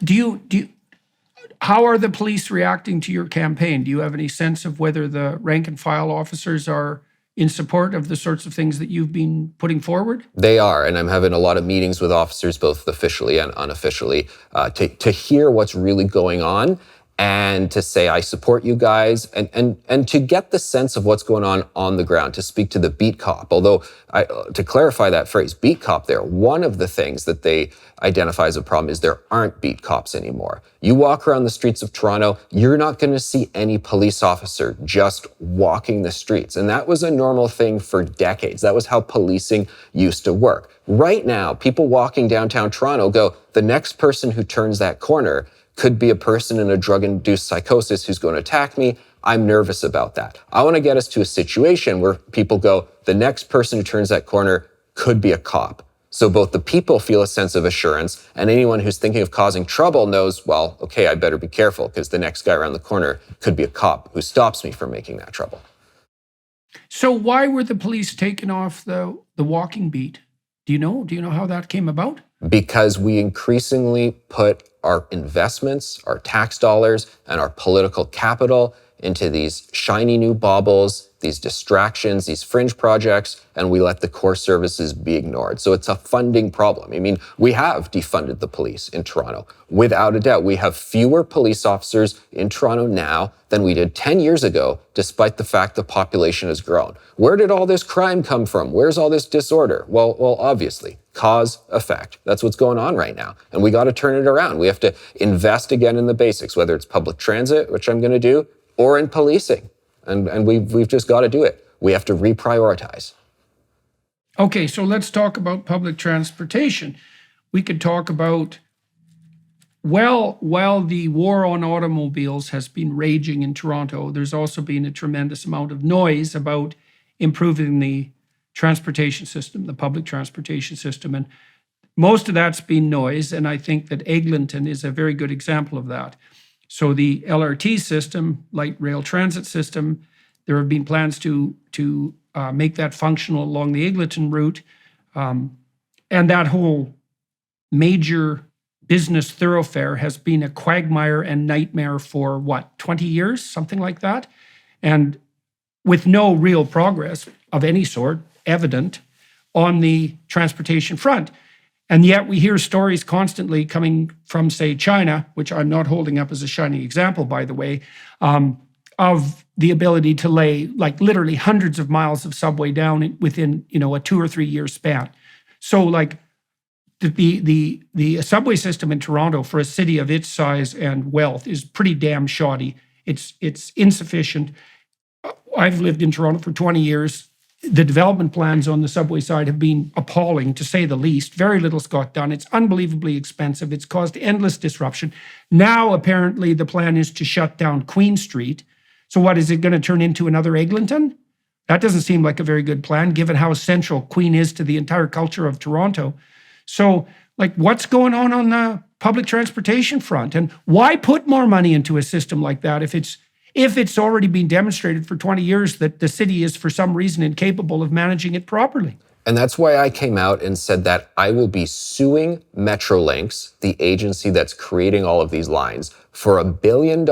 how are the police reacting to your campaign? Do you have any sense of whether the rank and file officers are in support of the sorts of things that you've been putting forward? They are, and I'm having a lot of meetings with officers, both officially and unofficially, to hear what's really going on and to say, I support you guys, and to get the sense of what's going on the ground, to speak to the beat cop. Although, to clarify that phrase, beat cop there, one of the things that they identify as a problem is there aren't beat cops anymore. You walk around the streets of Toronto, you're not going to see any police officer just walking the streets. And that was a normal thing for decades. That was how policing used to work. Right now, people walking downtown Toronto go, the next person who turns that corner could be a person in a drug-induced psychosis who's going to attack me. I'm nervous about that. I want to get us to a situation where people go, the next person who turns that corner could be a cop. So both the people feel a sense of assurance, and anyone who's thinking of causing trouble knows, well, okay, I better be careful because the next guy around the corner could be a cop who stops me from making that trouble. So why were the police taken off the walking beat? Do you know how that came about? because we increasingly put our investments, our tax dollars, and our political capital into these shiny new baubles, these distractions, these fringe projects, and we let the core services be ignored. So it's a funding problem. I mean, we have defunded the police in Toronto. Without a doubt, we have fewer police officers in Toronto now than we did 10 years ago, despite the fact the population has grown. Where did all this crime come from? Where's all this disorder? Well, obviously, cause, effect. That's what's going on right now. And we got to turn it around. We have to invest again in the basics, whether it's public transit, which I'm going to do, or in policing. And we've just got to do it. We have to reprioritize. Okay, so let's talk about public transportation. We could talk about, well, while the war on automobiles has been raging in Toronto, there's also been a tremendous amount of noise about improving the transportation system, the public transportation system. And most of that's been noise, and I think that Eglinton is a very good example of that. So the LRT system, light rail transit system, there have been plans to make that functional along the Eglinton route. And that whole major business thoroughfare has been a quagmire and nightmare for 20 years, something like that? And with no real progress of any sort evident on the transportation front. And yet we hear stories constantly coming from, say, China, which I'm not holding up as a shining example, by the way, of the ability to lay like literally hundreds of miles of subway down within, a 2 or 3 year span. So like the subway system in Toronto for a city of its size and wealth is pretty damn shoddy. It's insufficient. I've lived in Toronto for 20 years. The development plans on the subway side have been appalling, to say the least. Very little's got done. It's unbelievably expensive. It's caused endless disruption. Now, apparently, the plan is to shut down Queen Street. So what, is it going to turn into another Eglinton? That doesn't seem like a very good plan, given how essential Queen is to the entire culture of Toronto. So, like, what's going on the public transportation front? And why put more money into a system like that if it's already been demonstrated for 20 years that the city is for some reason incapable of managing it properly? And that's why I came out and said that I will be suing Metrolinx, the agency that's creating all of these lines, for $1 billion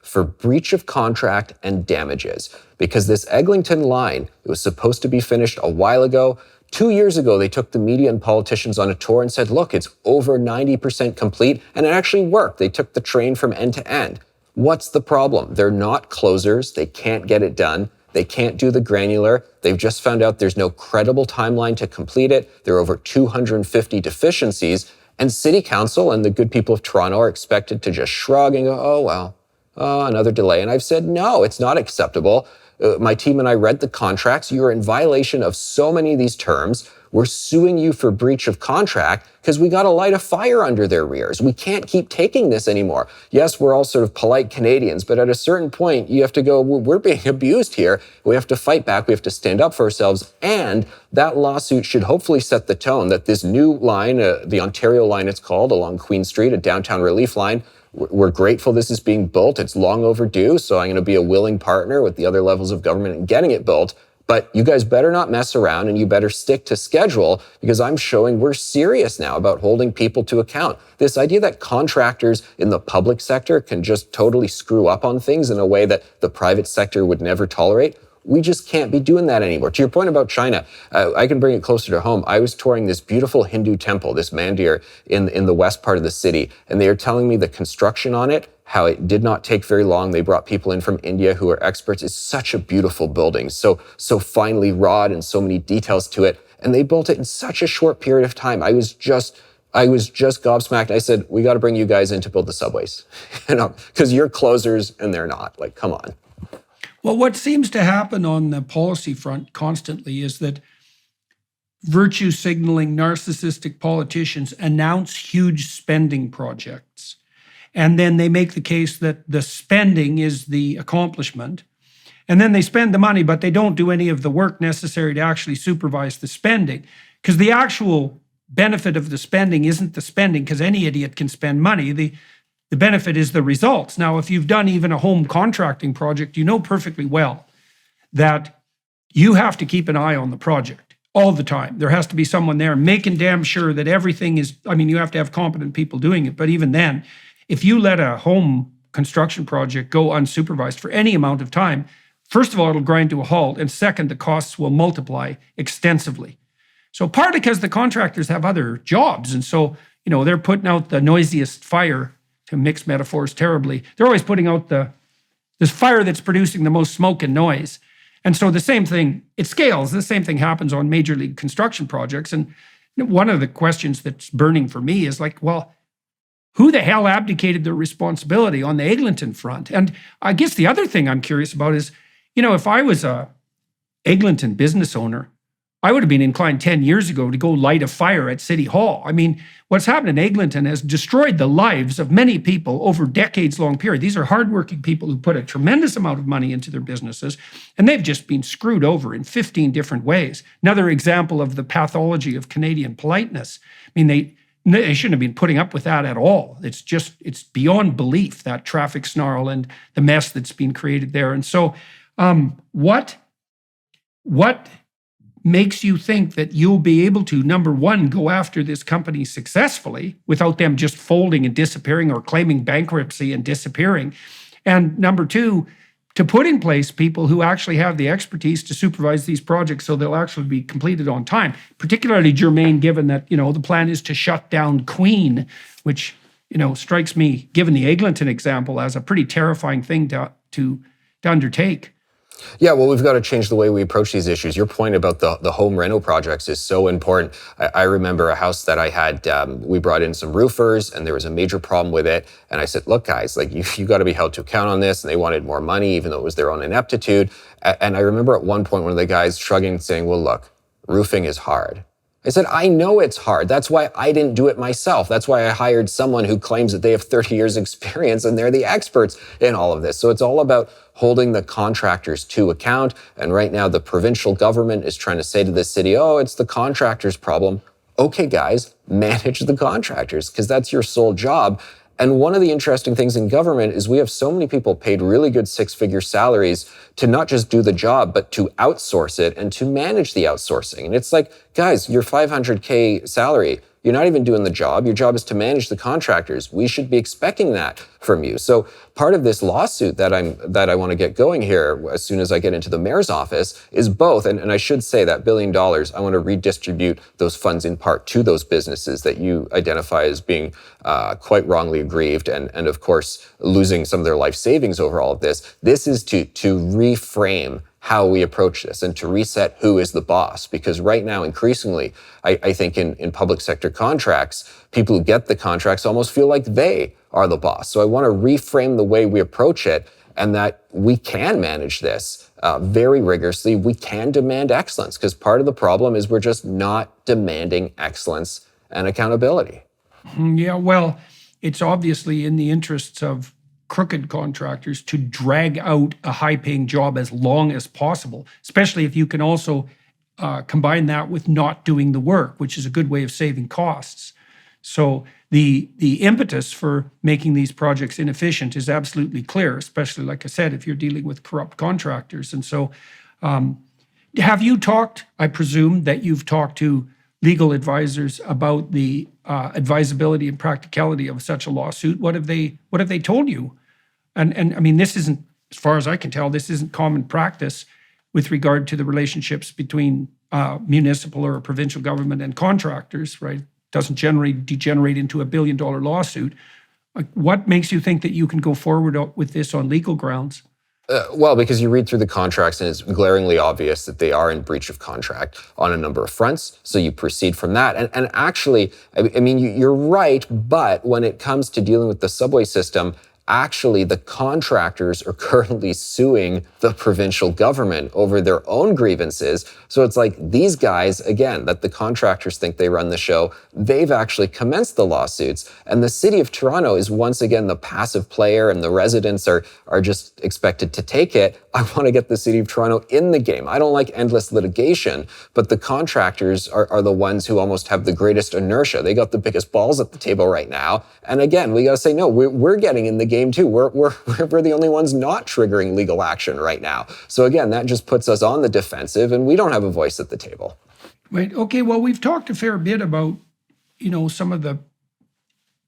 for breach of contract and damages. Because this Eglinton line, it was supposed to be finished a while ago. 2 years ago, they took the media and politicians on a tour and said, look, it's over 90% complete. And it actually worked. They took the train from end to end. What's the problem? They're not closers. They can't get it done. They can't do the granular. They've just found out there's no credible timeline to complete it. There are over 250 deficiencies. And City Council and the good people of Toronto are expected to just shrug and go, oh, well, another delay. And I've said, no, it's not acceptable. My team and I read the contracts. You're in violation of so many of these terms. We're suing you for breach of contract because we got to light a fire under their rears. We can't keep taking this anymore. Yes, we're all sort of polite Canadians, but at a certain point, you have to go, we're being abused here. We have to fight back. We have to stand up for ourselves. And that lawsuit should hopefully set the tone that this new line, the Ontario line it's called, along Queen Street, a downtown relief line, we're grateful this is being built. It's long overdue, so I'm going to be a willing partner with the other levels of government in getting it built. But you guys better not mess around and you better stick to schedule, because I'm showing we're serious now about holding people to account. This idea that contractors in the public sector can just totally screw up on things in a way that the private sector would never tolerate, we just can't be doing that anymore. To your point about China, I can bring it closer to home. I was touring this beautiful Hindu temple, this mandir in the west part of the city, and they are telling me the construction on it, how it did not take very long. They brought people in from India who are experts. It's such a beautiful building, so finely wrought and so many details to it. And they built it in such a short period of time. I was just gobsmacked. I said, we got to bring you guys in to build the subways, because you're closers and they're not. Like, come on. Well, what seems to happen on the policy front constantly is that virtue signaling narcissistic politicians announce huge spending projects. And then they make the case that the spending is the accomplishment. And then they spend the money, but they don't do any of the work necessary to actually supervise the spending. Because the actual benefit of the spending isn't the spending, because any idiot can spend money. The benefit is the results. Now, if you've done even a home contracting project, you know perfectly well that you have to keep an eye on the project all the time. There has to be someone there making damn sure that everything is, I mean, you have to have competent people doing it. But even then, if you let a home construction project go unsupervised for any amount of time, first of all, it'll grind to a halt. And second, the costs will multiply extensively. So partly because the contractors have other jobs. And so, they're putting out the noisiest fire, to mix metaphors terribly. They're always putting out this fire that's producing the most smoke and noise. And so the same thing, it scales. The same thing happens on major league construction projects. And one of the questions that's burning for me is like, well, who the hell abdicated their responsibility on the Eglinton front? And I guess the other thing I'm curious about is, if I was a Eglinton business owner, I would have been inclined 10 years ago to go light a fire at City Hall. I mean, what's happened in Eglinton has destroyed the lives of many people over decades-long period. These are hardworking people who put a tremendous amount of money into their businesses, and they've just been screwed over in 15 different ways. Another example of the pathology of Canadian politeness. I mean, they shouldn't have been putting up with that at all. It's beyond belief, that traffic snarl and the mess that's been created there. And so what makes you think that you'll be able to, number one, go after this company successfully without them just folding and disappearing or claiming bankruptcy and disappearing? And number two, to put in place people who actually have the expertise to supervise these projects so they'll actually be completed on time, particularly germane given that, the plan is to shut down Queen, which, strikes me, given the Eglinton example, as a pretty terrifying thing to undertake. Yeah, well, we've got to change the way we approach these issues. Your point about the home reno projects is so important. I remember a house that I had, we brought in some roofers and there was a major problem with it. And I said, look, guys, like you got to be held to account on this. And they wanted more money, even though it was their own ineptitude. And I remember at one point, one of the guys shrugging and saying, well, look, roofing is hard. I said, I know it's hard. That's why I didn't do it myself. That's why I hired someone who claims that they have 30 years experience and they're the experts in all of this. So it's all about holding the contractors to account. And right now the provincial government is trying to say to the city, oh, it's the contractors' problem. Okay, guys, manage the contractors because that's your sole job. And one of the interesting things in government is we have so many people paid really good six-figure salaries to not just do the job, but to outsource it and to manage the outsourcing. And it's like, guys, your $500K salary, you're not even doing the job. Your job is to manage the contractors. We should be expecting that from you. So part of this lawsuit that I want to get going here as soon as I get into the mayor's office is both. And I should say that $1 billion, I want to redistribute those funds in part to those businesses that you identify as being quite wrongly aggrieved and of course, losing some of their life savings over all of this. This is to reframe how we approach this and to reset who is the boss. Because right now, increasingly, I think in public sector contracts, people who get the contracts almost feel like they are the boss. So I want to reframe the way we approach it and that we can manage this very rigorously. We can demand excellence because part of the problem is we're just not demanding excellence and accountability. Yeah, well, it's obviously in the interests of crooked contractors to drag out a high-paying job as long as possible, especially if you can also combine that with not doing the work, which is a good way of saving costs. So the impetus for making these projects inefficient is absolutely clear, especially, like I said, if you're dealing with corrupt contractors. And so have you talked, I presume that you've talked to legal advisors about the advisability and practicality of such a lawsuit? What have they told you? And I mean, this isn't, as far as I can tell, this isn't common practice with regard to the relationships between municipal or provincial government and contractors, right? It doesn't generally degenerate into a $1 billion lawsuit. What makes you think that you can go forward with this on legal grounds? Well, because you read through the contracts and it's glaringly obvious that they are in breach of contract on a number of fronts. So you proceed from that. And actually, I mean, you're right, but when it comes to dealing with the subway system, actually the contractors are currently suing the provincial government over their own grievances. So it's like these guys, again, that the contractors think they run the show, they've actually commenced the lawsuits. And the city of Toronto is once again the passive player and the residents are just expected to take it. I want to get the city of Toronto in the game. I don't like endless litigation, but the contractors are the ones who almost have the greatest inertia. They got the biggest balls at the table right now. And again, we got to say, no, we're getting in the game too. We're the only ones not triggering legal action right now. So again, that just puts us on the defensive and we don't have a voice at the table. Right. Okay. Well, we've talked a fair bit about, some of the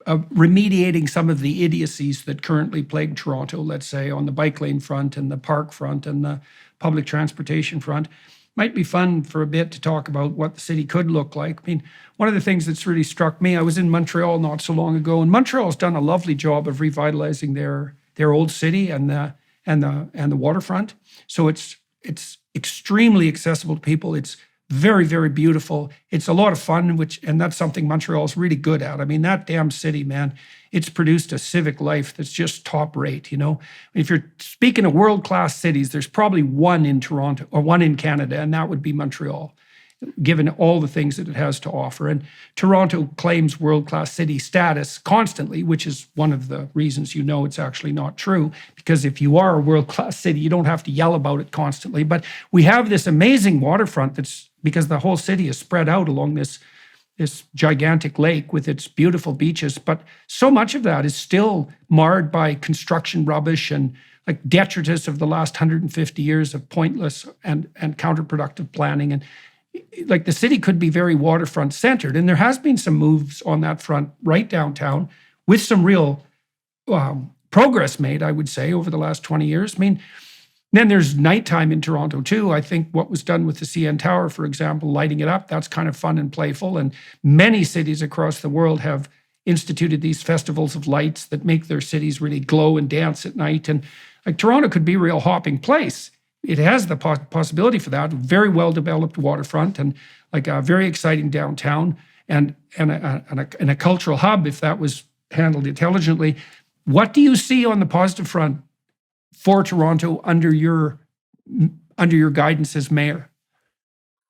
remediating some of the idiocies that currently plague Toronto, let's say on the bike lane front and the park front and the public transportation front. Might be fun for a bit to talk about what the city could look like. I mean, one of the things that's really struck me, I was in Montreal not so long ago, and Montreal's done a lovely job of revitalizing their old city and the waterfront. So it's extremely accessible to people. It's very, very beautiful. It's a lot of fun, and that's something Montreal's really good at. I mean, that damn city, man, it's produced a civic life that's just top rate, If you're speaking of world-class cities, there's probably one in Toronto or one in Canada, and that would be Montreal, given all the things that it has to offer. And Toronto claims world-class city status constantly, which is one of the reasons it's actually not true, because if you are a world-class city, you don't have to yell about it constantly. But we have this amazing waterfront that's because the whole city is spread out along this gigantic lake with its beautiful beaches. But so much of that is still marred by construction rubbish and like detritus of the last 150 years of pointless and counterproductive planning. And like the city could be very waterfront centered. And there has been some moves on that front right downtown with some real progress made, I would say, over the last 20 years. I mean, then there's nighttime in Toronto too. I think what was done with the CN Tower, for example, lighting it up, that's kind of fun and playful. And many cities across the world have instituted these festivals of lights that make their cities really glow and dance at night. And like Toronto could be a real hopping place. It has the possibility for that. Very well developed waterfront and like a very exciting downtown and a cultural hub if that was handled intelligently. What do you see on the positive front for Toronto under your guidance as mayor?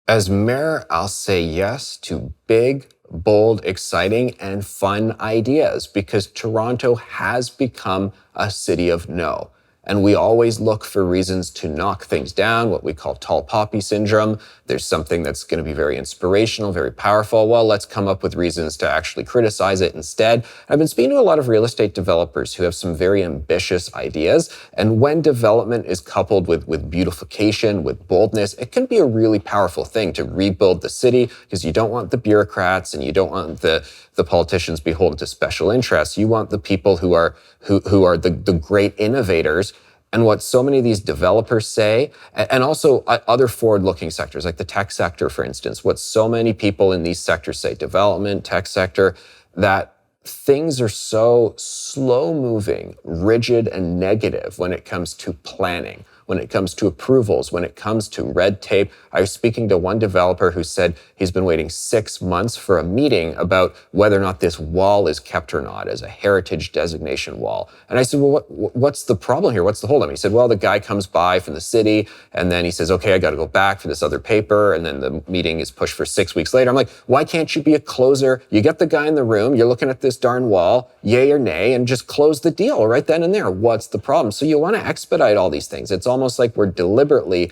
As mayor, I'll say yes to big, bold, exciting, and fun ideas because Toronto has become a city of no. And we always look for reasons to knock things down, what we call tall poppy syndrome. There's something that's going to be very inspirational, very powerful. Well, let's come up with reasons to actually criticize it instead. I've been speaking to a lot of real estate developers who have some very ambitious ideas. And when development is coupled with beautification, with boldness, it can be a really powerful thing to rebuild the city because you don't want the bureaucrats and you don't want the politicians beholden to special interests. You want the people who are the great innovators. And what so many of these developers say, and also other forward-looking sectors, like the tech sector, for instance, what so many people in these sectors say, development, tech sector, that things are so slow-moving, rigid, and negative when it comes to planning, when it comes to approvals, when it comes to red tape. I was speaking to one developer who said he's been waiting 6 months for a meeting about whether or not this wall is kept or not as a heritage designation wall. And I said, well, what's the problem here? What's the holdup? He said, well, the guy comes by from the city and then he says, okay, I got to go back for this other paper. And then the meeting is pushed for 6 weeks later. I'm like, why can't you be a closer? You get the guy in the room, you're looking at this darn wall, yay or nay, and just close the deal right then and there. What's the problem? So you want to expedite all these things. It's almost like we're deliberately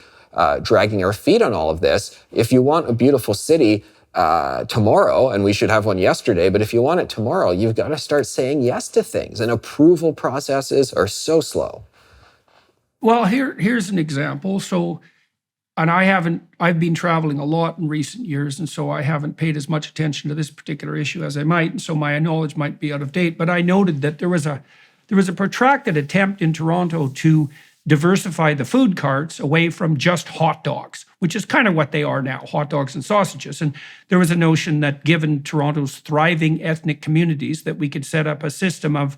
dragging our feet on all of this. If you want a beautiful city tomorrow, and we should have one yesterday, but if you want it tomorrow, you've got to start saying yes to things. And approval processes are so slow. Well, here's an example. So, and I've been traveling a lot in recent years, and so I haven't paid as much attention to this particular issue as I might, and so my knowledge might be out of date. But I noted that there was a protracted attempt in Toronto to diversify the food carts away from just hot dogs, which is kind of what they are now, hot dogs and sausages. And there was a notion that given Toronto's thriving ethnic communities, that we could set up a system of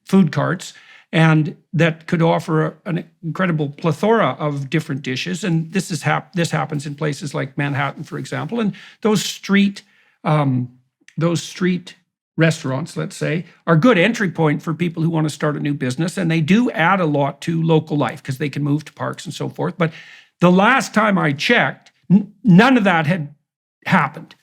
food carts and that could offer an incredible plethora of different dishes. And this happens in places like Manhattan, for example. And those street restaurants, let's say, are a good entry point for people who want to start a new business. And they do add a lot to local life because they can move to parks and so forth. But the last time I checked, none of that had happened.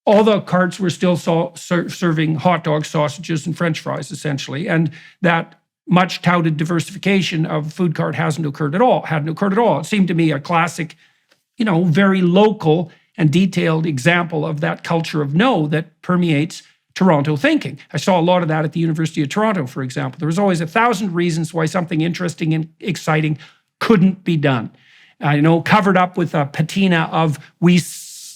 All the carts were still serving hot dogs, sausages, and French fries, essentially. And that much touted diversification of food cart hadn't occurred at all. It seemed to me a classic, very local and detailed example of that culture of no that permeates Toronto thinking. I saw a lot of that at the University of Toronto, for example. There was always 1,000 reasons why something interesting and exciting couldn't be done. Covered up with a patina of we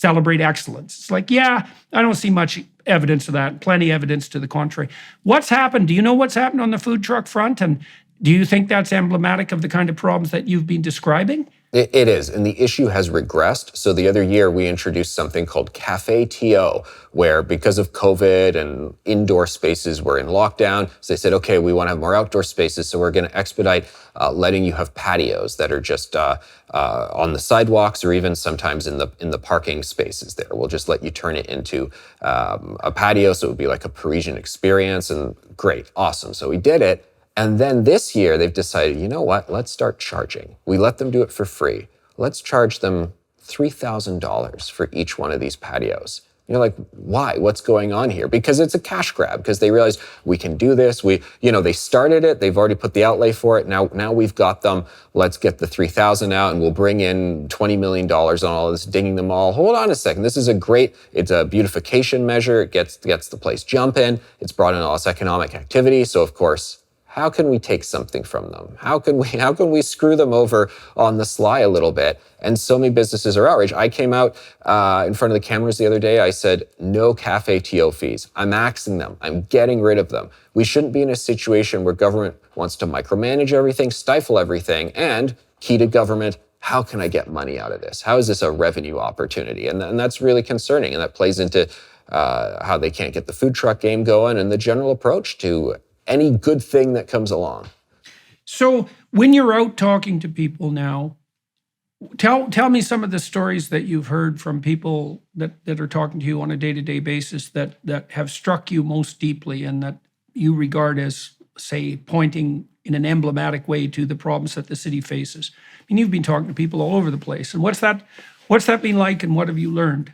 celebrate excellence. It's like, yeah, I don't see much evidence of that, plenty evidence to the contrary. What's happened? Do you know what's happened on the food truck front? And do you think that's emblematic of the kind of problems that you've been describing? It is, and the issue has regressed. So the other year, we introduced something called Cafe TO, where because of COVID and indoor spaces were in lockdown, so they said, okay, we want to have more outdoor spaces, so we're going to expedite letting you have patios that are just on the sidewalks or even sometimes in the parking spaces there. We'll just let you turn it into a patio, so it would be like a Parisian experience, and great, awesome. So we did it. And then this year, they've decided, you know what, let's start charging. We let them do it for free. Let's charge them $3,000 for each one of these patios. You're like, why? What's going on here? Because it's a cash grab, because they realize we can do this. They started it. They've already put the outlay for it. Now we've got them. Let's get the $3,000 out and we'll bring in $20 million on all this, dinging them all. Hold on a second. This is it's a beautification measure. It gets the place jumping. It's brought in all this economic activity. So of course, how can we take something from them? How can we screw them over on the sly a little bit? And so many businesses are outraged. I came out in front of the cameras the other day. I said, no Cafe TO fees. I'm axing them. I'm getting rid of them. We shouldn't be in a situation where government wants to micromanage everything, stifle everything, and key to government, how can I get money out of this? How is this a revenue opportunity? And that's really concerning. And that plays into how they can't get the food truck game going and the general approach to any good thing that comes along. So when you're out talking to people now, tell me some of the stories that you've heard from people that are talking to you on a day-to-day basis that have struck you most deeply and that you regard as, say, pointing in an emblematic way to the problems that the city faces. I mean, you've been talking to people all over the place. And what's that been like and what have you learned?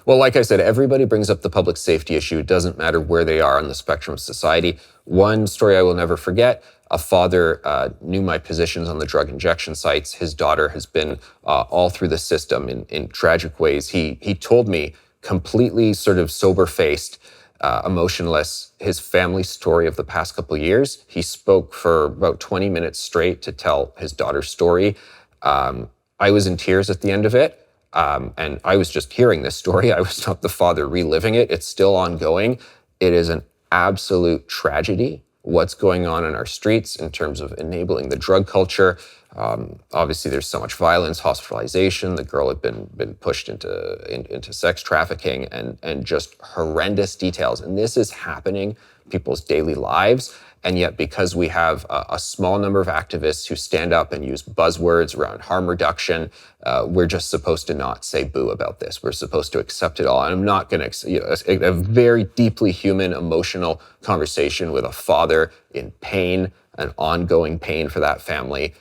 Well, like I said, everybody brings up the public safety issue. It doesn't matter where they are on the spectrum of society. One story I will never forget, a father knew my positions on the drug injection sites. His daughter has been all through the system in tragic ways. He told me, completely sort of sober-faced, emotionless, his family story of the past couple of years. He spoke for about 20 minutes straight to tell his daughter's story. I was in tears at the end of it. And I was just hearing this story. I was not the father reliving it. It's still ongoing. It is an absolute tragedy what's going on in our streets in terms of enabling the drug culture. Obviously, there's so much violence, hospitalization. The girl had been pushed into sex trafficking and just horrendous details. And this is happening in people's daily lives. And yet, because we have a small number of activists who stand up and use buzzwords around harm reduction, we're just supposed to not say boo about this. We're supposed to accept it all. And I'm not going to, a very deeply human, emotional conversation with a father in pain, an ongoing pain for that family.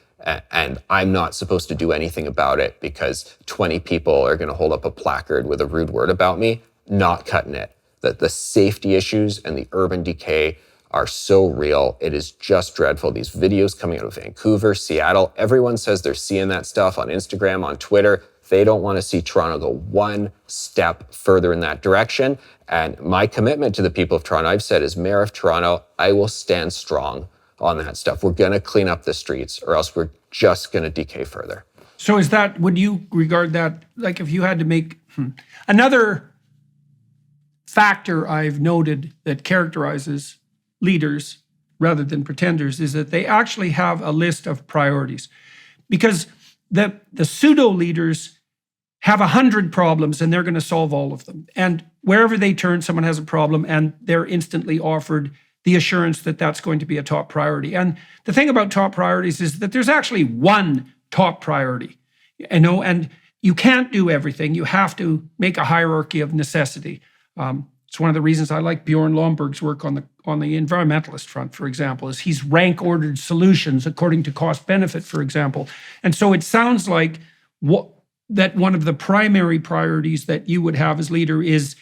And I'm not supposed to do anything about it because 20 people are going to hold up a placard with a rude word about me. Not cutting it. That the safety issues and the urban decay are so real. It is just dreadful. These videos coming out of Vancouver, Seattle, everyone says they're seeing that stuff on Instagram, on Twitter. They don't want to see Toronto go one step further in that direction. And my commitment to the people of Toronto, I've said as mayor of Toronto, I will stand strong on that stuff. We're going to clean up the streets or else we're just going to decay further. So would you regard that, like if you had to make another factor I've noted that characterizes leaders rather than pretenders is that they actually have a list of priorities, because the pseudo leaders have 100 problems and they're going to solve all of them. And wherever they turn, someone has a problem and they're instantly offered the assurance that that's going to be a top priority. And the thing about top priorities is that there's actually one top priority, and you can't do everything. You have to make a hierarchy of necessity. It's one of the reasons I like Bjorn Lomborg's work on the environmentalist front, for example, is he's rank ordered solutions according to cost benefit, for example. And so it sounds like that one of the primary priorities that you would have as leader is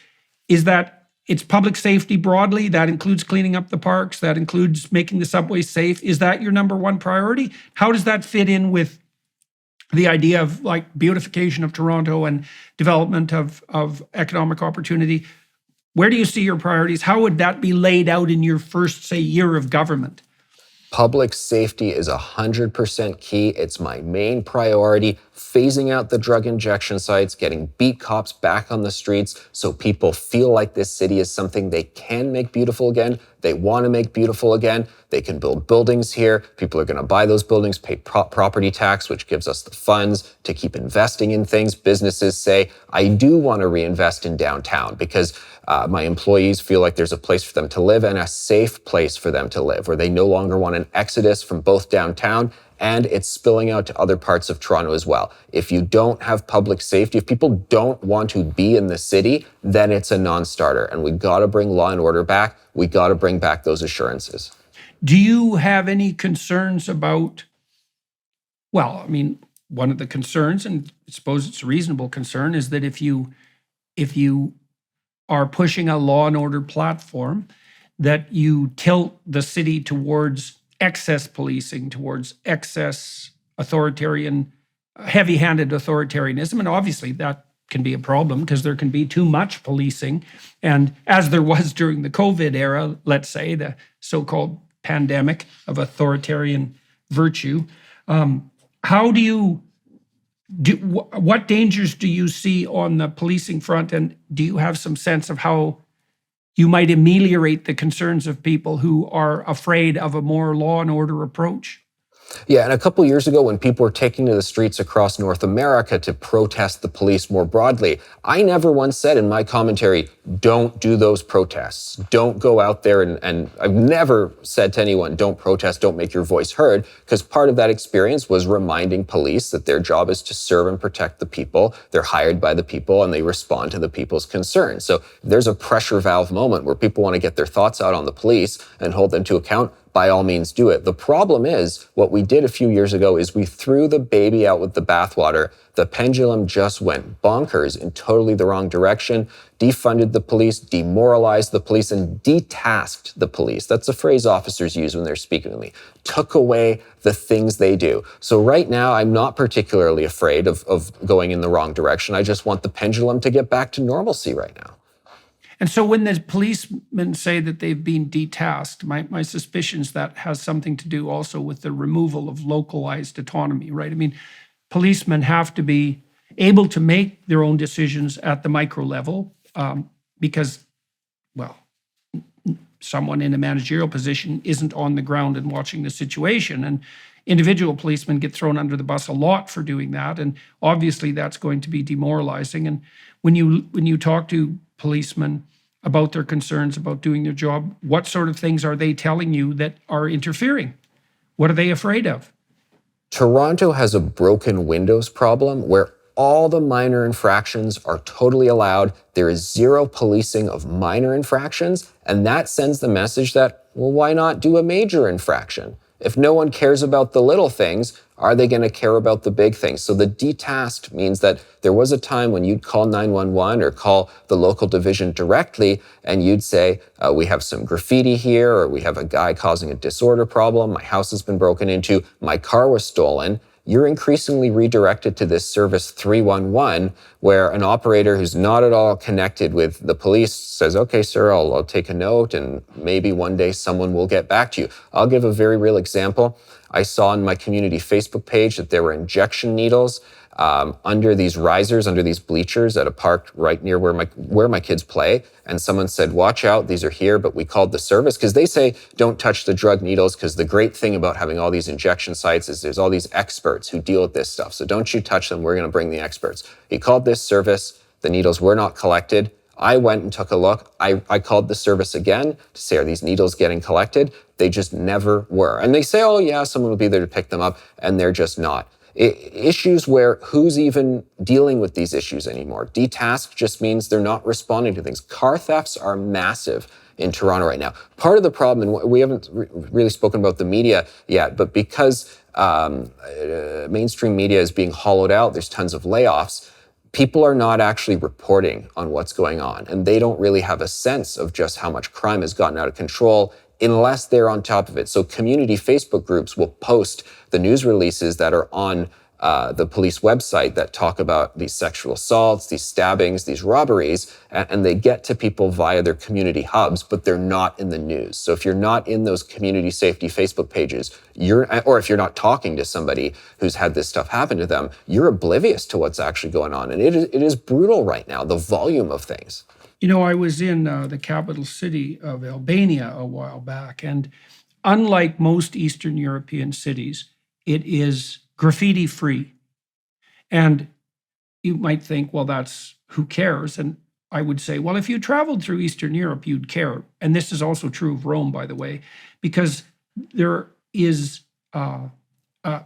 that it's public safety broadly. That includes cleaning up the parks. That includes making the subways safe. Is that your number one priority? How does that fit in with the idea of like beautification of Toronto and development of economic opportunity? Where do you see your priorities? How would that be laid out in your first, say, year of government? Public safety is 100% key. It's my main priority. Phasing out the drug injection sites, getting beat cops back on the streets so people feel like this city is something they can make beautiful again. They want to make beautiful again. They can build buildings here. People are going to buy those buildings, pay property tax, which gives us the funds to keep investing in things. Businesses say, I do want to reinvest in downtown because my employees feel like there's a place for them to live and a safe place for them to live, where they no longer want an exodus from both downtown and it's spilling out to other parts of Toronto as well. If you don't have public safety, if people don't want to be in the city, then it's a non-starter. And we got to bring law and order back. We got to bring back those assurances. Do you have any concerns about, well, I mean, one of the concerns, and I suppose it's a reasonable concern, is that if you are pushing a law and order platform, that you tilt the city towards excess policing, towards excess authoritarian, heavy-handed authoritarianism. And obviously that can be a problem because there can be too much policing. And as there was during the COVID era, let's say, the so-called pandemic of authoritarian virtue, how do you what dangers do you see on the policing front, and do you have some sense of how you might ameliorate the concerns of people who are afraid of a more law and order approach? Yeah, and a couple years ago when people were taking to the streets across North America to protest the police more broadly, I never once said in my commentary, don't do those protests. Don't go out there and I've never said to anyone, don't protest, don't make your voice heard, because part of that experience was reminding police that their job is to serve and protect the people. They're hired by the people and they respond to the people's concerns. So there's a pressure valve moment where people want to get their thoughts out on the police and hold them to account. By all means, do it. The problem is, what we did a few years ago is we threw the baby out with the bathwater. The pendulum just went bonkers in totally the wrong direction, defunded the police, demoralized the police, and detasked the police. That's a phrase officers use when they're speaking to me. Took away the things they do. So right now, I'm not particularly afraid of going in the wrong direction. I just want the pendulum to get back to normalcy right now. And so when the policemen say that they've been detasked, my suspicion is that has something to do also with the removal of localized autonomy, right? I mean, policemen have to be able to make their own decisions at the micro level because, well, someone in a managerial position isn't on the ground and watching the situation. And individual policemen get thrown under the bus a lot for doing that. And obviously that's going to be demoralizing. And when you talk to policemen about their concerns about doing their job, what sort of things are they telling you that are interfering? What are they afraid of? Toronto has a broken windows problem where all the minor infractions are totally allowed. There is zero policing of minor infractions, and that sends the message that, well, why not do a major infraction? If no one cares about the little things, are they going to care about the big things? So the detasked means that there was a time when you'd call 911 or call the local division directly and you'd say, we have some graffiti here, or we have a guy causing a disorder problem, my house has been broken into, my car was stolen. You're increasingly redirected to this service 311, where an operator who's not at all connected with the police says, okay, sir, I'll take a note and maybe one day someone will get back to you. I'll give a very real example. I saw on my community Facebook page that there were injection needles under these risers, under these bleachers at a park right near where my kids play. And someone said, watch out, these are here, but we called the service because they say don't touch the drug needles, because the great thing about having all these injection sites is there's all these experts who deal with this stuff. So don't you touch them, we're going to bring the experts. He called this service, the needles were not collected. I went and took a look. I called the service again to say, are these needles getting collected? They just never were. And they say, oh yeah, someone will be there to pick them up, and they're just not. Issues where who's even dealing with these issues anymore? Detasked just means they're not responding to things. Car thefts are massive in Toronto right now. Part of the problem, and we haven't really spoken about the media yet, but because mainstream media is being hollowed out, there's tons of layoffs, people are not actually reporting on what's going on, and they don't really have a sense of just how much crime has gotten out of control unless they're on top of it. So community Facebook groups will post the news releases that are on the police website that talk about these sexual assaults, these stabbings, these robberies, and they get to people via their community hubs, but they're not in the news. So if you're not in those community safety Facebook pages, or if you're not talking to somebody who's had this stuff happen to them, you're oblivious to what's actually going on. And it is brutal right now, the volume of things. I was in the capital city of Albania a while back, and unlike most Eastern European cities, it is graffiti free. And you might think, well, that's who cares? And I would say, well, if you traveled through Eastern Europe, you'd care. And this is also true of Rome, by the way, because there is an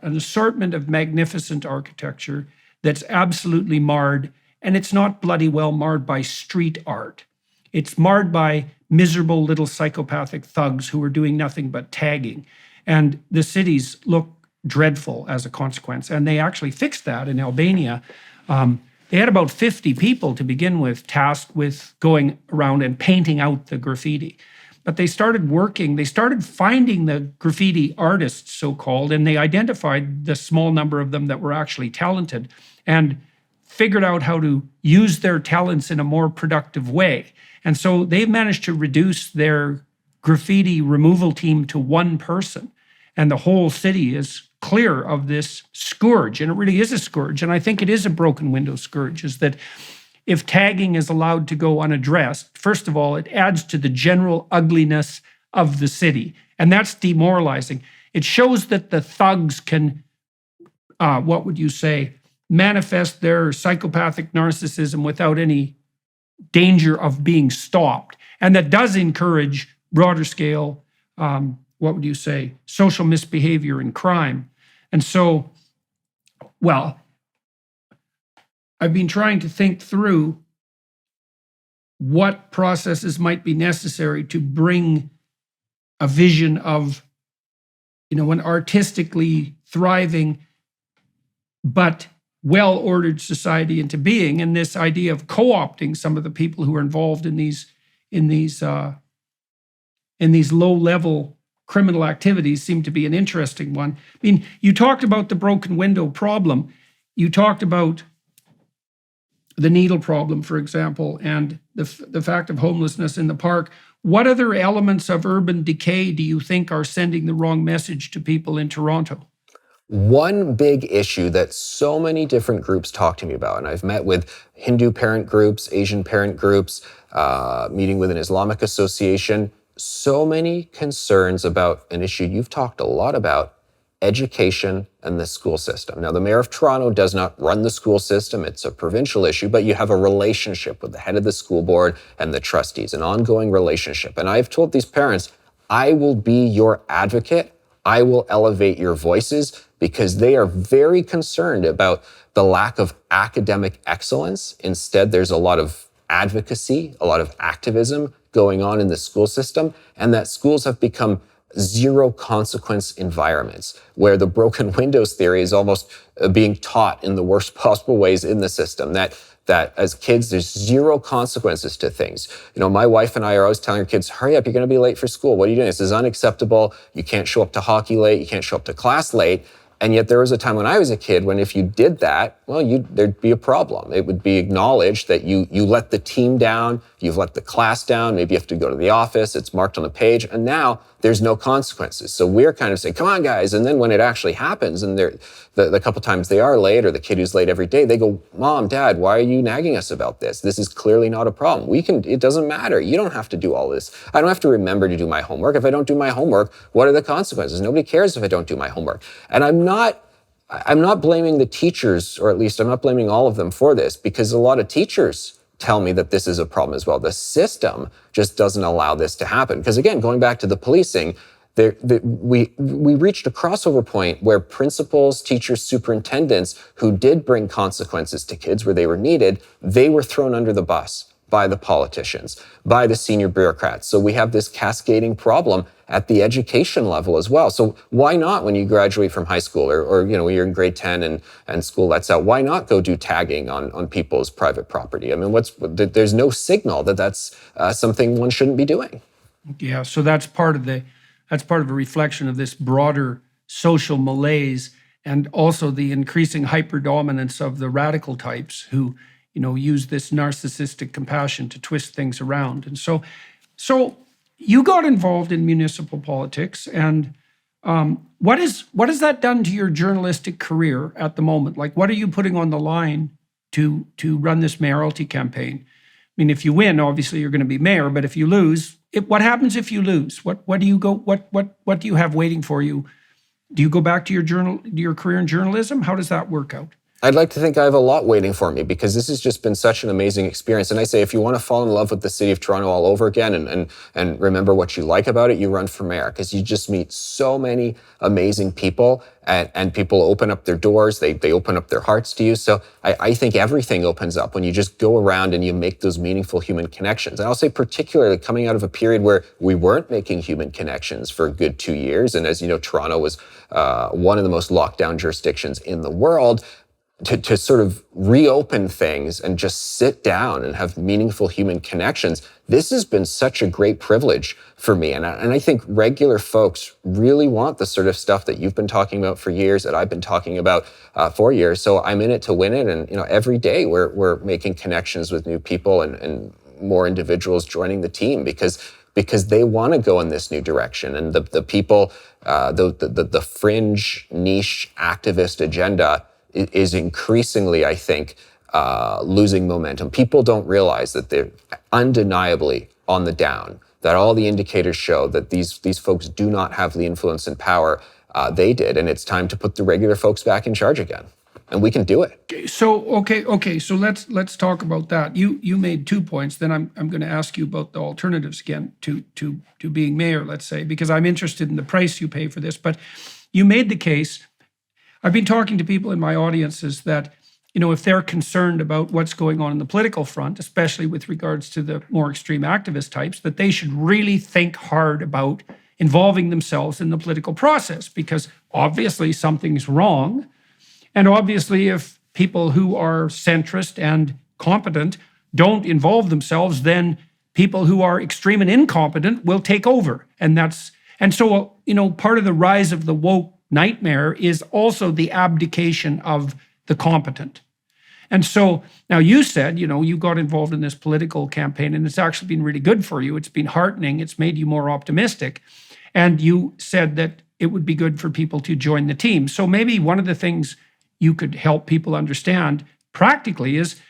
assortment of magnificent architecture that's absolutely marred. And it's not bloody well marred by street art. It's marred by miserable little psychopathic thugs who are doing nothing but tagging. And the cities look dreadful as a consequence. And they actually fixed that in Albania. They had about 50 people to begin with tasked with going around and painting out the graffiti. But they started finding the graffiti artists, so-called, and they identified the small number of them that were actually talented and figured out how to use their talents in a more productive way. And so they've managed to reduce their graffiti removal team to one person. And the whole city is clear of this scourge. And it really is a scourge. And I think it is a broken window scourge, is that if tagging is allowed to go unaddressed, first of all, it adds to the general ugliness of the city. And that's demoralizing. It shows that the thugs can, manifest their psychopathic narcissism without any danger of being stopped. And that does encourage broader scale, social misbehavior and crime. And so, well, I've been trying to think through what processes might be necessary to bring a vision of, an artistically thriving but well-ordered society into being. And this idea of co-opting some of the people who are involved in these low-level criminal activities seem to be an interesting one. I mean, you talked about the broken window problem. You talked about the needle problem, for example, and the fact of homelessness in the park. What other elements of urban decay do you think are sending the wrong message to people in Toronto? One big issue that so many different groups talk to me about, and I've met with Hindu parent groups, Asian parent groups, meeting with an Islamic association, so many concerns about an issue you've talked a lot about, education and the school system. Now, the Mayor of Toronto does not run the school system. It's a provincial issue, but you have a relationship with the head of the school board and the trustees, an ongoing relationship. And I've told these parents, I will be your advocate. I will elevate your voices, because they are very concerned about the lack of academic excellence. Instead, there's a lot of advocacy, a lot of activism going on in the school system, and that schools have become zero consequence environments where the broken windows theory is almost being taught in the worst possible ways in the system. That as kids, there's zero consequences to things. My wife and I are always telling our kids, hurry up, you're going to be late for school. What are you doing? This is unacceptable. You can't show up to hockey late. You can't show up to class late. And yet there was a time when I was a kid when if you did that, well, there'd be a problem. It would be acknowledged that you let the team down, you've let the class down, maybe you have to go to the office, it's marked on a page, and now there's no consequences. So we're kind of saying, come on, guys. And then when it actually happens, and the couple times they are late, or the kid who's late every day, they go, Mom, Dad, why are you nagging us about this? This is clearly not a problem. It doesn't matter. You don't have to do all this. I don't have to remember to do my homework. If I don't do my homework, what are the consequences? Nobody cares if I don't do my homework. And I'm not blaming the teachers, or at least I'm not blaming all of them for this, because a lot of teachers tell me that this is a problem as well. The system just doesn't allow this to happen. Because again, going back to the policing, we reached a crossover point where principals, teachers, superintendents who did bring consequences to kids where they were needed, they were thrown under the bus by the politicians, by the senior bureaucrats. So we have this cascading problem at the education level as well. So why not, when you graduate from high school, or when you're in grade 10 and school lets out, why not go do tagging on people's private property? I mean, there's no signal that that's something one shouldn't be doing. Yeah, so that's part of a reflection of this broader social malaise and also the increasing hyperdominance of the radical types who, use this narcissistic compassion to twist things around. And so you got involved in municipal politics, and what has that done to your journalistic career at the moment? Like, what are you putting on the line to run this mayoralty campaign? I mean, if you win, obviously you're going to be mayor, but if you lose, what happens if you lose? What do you have waiting for you? Do you go back to your career in journalism? How does that work out? I'd like to think I have a lot waiting for me, because this has just been such an amazing experience. And I say, if you want to fall in love with the city of Toronto all over again and remember what you like about it, you run for mayor, because you just meet so many amazing people, and people open up their doors, they open up their hearts to you. So I think everything opens up when you just go around and you make those meaningful human connections. And I'll say, particularly coming out of a period where we weren't making human connections for a good 2 years. And as you know, Toronto was one of the most locked down jurisdictions in the world. To sort of reopen things and just sit down and have meaningful human connections, this has been such a great privilege for me. And I think regular folks really want the sort of stuff that you've been talking about for years, that I've been talking about for years. So I'm in it to win it. And every day we're making connections with new people and more individuals joining the team, because they want to go in this new direction. And the people, the fringe niche activist agenda is increasingly, I think, losing momentum. People don't realize that they're undeniably on the down, that all the indicators show that these folks do not have the influence and power they did, and it's time to put the regular folks back in charge again. And we can do it. So, okay. So let's talk about that. You made 2 points. Then I'm going to ask you about the alternatives again to being mayor, let's say, because I'm interested in the price you pay for this. But you made the case. I've been talking to people in my audiences that, if they're concerned about what's going on in the political front, especially with regards to the more extreme activist types, that they should really think hard about involving themselves in the political process, because obviously something's wrong. And obviously, if people who are centrist and competent don't involve themselves, then people who are extreme and incompetent will take over. And so, part of the rise of the woke nightmare is also the abdication of the competent. And so now you said, you got involved in this political campaign, and it's actually been really good for you. It's been heartening. It's made you more optimistic. And you said that it would be good for people to join the team. So maybe one of the things you could help people understand practically is,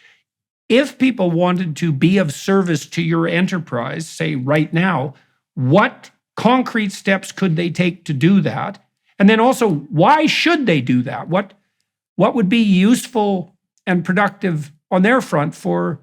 if people wanted to be of service to your enterprise, say right now, what concrete steps could they take to do that? And then also, why should they do that? What would be useful and productive on their front for,